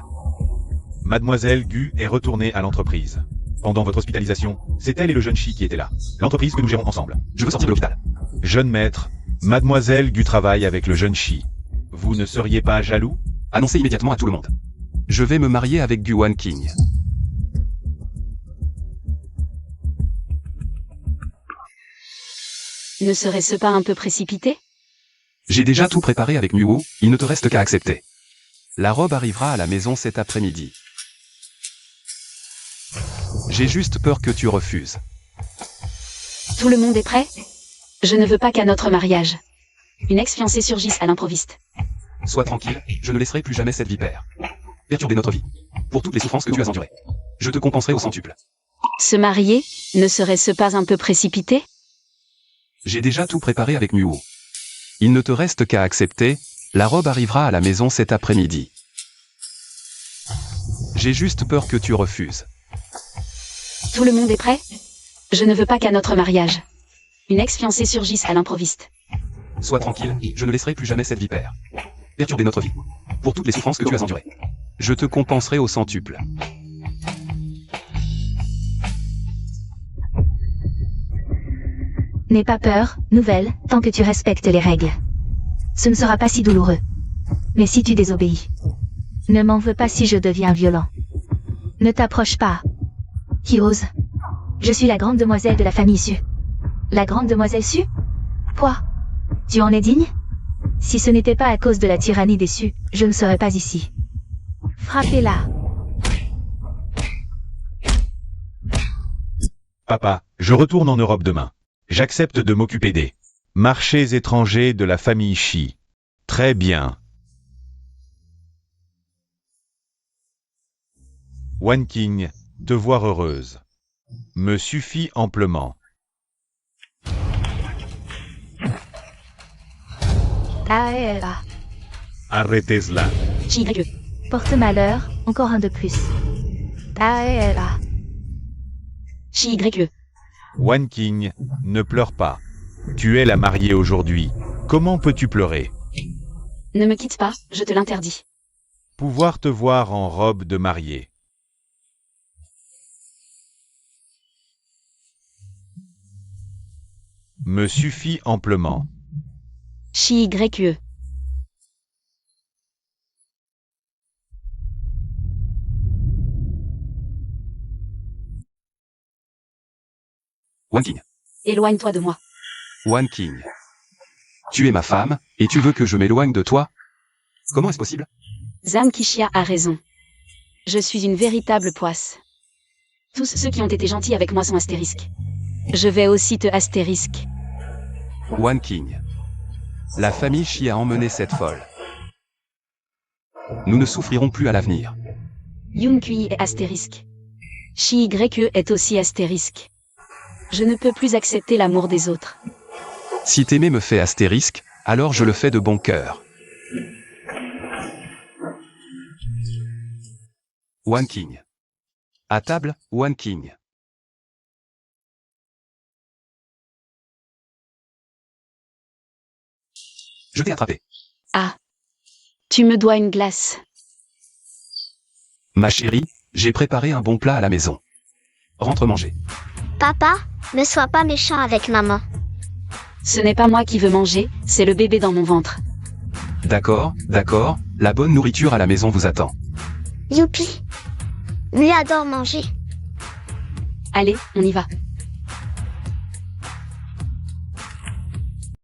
Mademoiselle Gu est retournée à l'entreprise. Pendant votre hospitalisation, c'est elle et le jeune Shi qui étaient là. L'entreprise que nous gérons ensemble. Je veux sortir de l'hôpital. Jeune maître, Mademoiselle Gu travaille avec le jeune Shi. Vous ne seriez pas jaloux? Annoncez immédiatement à tout le monde. Je vais me marier avec Gu Wan King. Ne serait-ce pas un peu précipité? J'ai déjà tout préparé avec Nuo, il ne te reste qu'à accepter. La robe arrivera à la maison cet après-midi. J'ai juste peur que tu refuses. Tout le monde est prêt? Je ne veux pas qu'à notre mariage, une ex-fiancée surgisse à l'improviste. Sois tranquille, je ne laisserai plus jamais cette vipère perturber notre vie. Pour toutes les souffrances que tu as endurées. Je te compenserai au centuple. Se marier, ne serait-ce pas un peu précipité? J'ai déjà tout préparé avec Nuo. Il ne te reste qu'à accepter, la robe arrivera à la maison cet après-midi. J'ai juste peur que tu refuses. Tout le monde est prêt? Je ne veux pas qu'à notre mariage, une ex-fiancée surgisse à l'improviste. Sois tranquille, je ne laisserai plus jamais cette vipère perturber notre vie. Pour toutes les souffrances que tu as endurées. Je te compenserai au centuple. N'aie pas peur, nouvelle, tant que tu respectes les règles. Ce ne sera pas si douloureux. Mais si tu désobéis. Ne m'en veux pas si je deviens violent. Ne t'approche pas. Qui ose? Je suis la grande demoiselle de la famille Su. La grande demoiselle Su? Quoi? Tu en es digne? Si ce n'était pas à cause de la tyrannie des Su, je ne serais pas ici. Frappez-la. Papa, je retourne en Europe demain. J'accepte de m'occuper des marchés étrangers de la famille Shi. Très bien. Wan King, te voir heureuse me suffit amplement. Taera. Arrêtez-la. JYE. Porte malheur, encore un de plus. Taera. JYE. Wan King, ne pleure pas. Tu es la mariée aujourd'hui. Comment peux-tu pleurer? Ne me quitte pas, je te l'interdis. Pouvoir te voir en robe de mariée. Me suffit amplement. JYE. Wan King. Éloigne-toi de moi. Wan King. Tu es ma femme, et tu veux que je m'éloigne de toi? Comment est-ce possible? Zhang Kixia a raison. Je suis une véritable poisse. Tous ceux qui ont été gentils avec moi sont astérisques. Je vais aussi te astérisque. Wan King. La famille Shi a emmené cette folle. Nous ne souffrirons plus à l'avenir. Yun Kui est astérisque. JYE est aussi astérisque. Je ne peux plus accepter l'amour des autres. Si t'aimer me fait astérisque, alors je le fais de bon cœur. Wan King. À table, Wan King. Je t'ai attrapé. Ah. Tu me dois une glace. Ma chérie, j'ai préparé un bon plat à la maison. Rentre manger. Papa, ne sois pas méchant avec maman. Ce n'est pas moi qui veux manger, c'est le bébé dans mon ventre. D'accord, d'accord, la bonne nourriture à la maison vous attend. Youpi. Lui adore manger. Allez, on y va.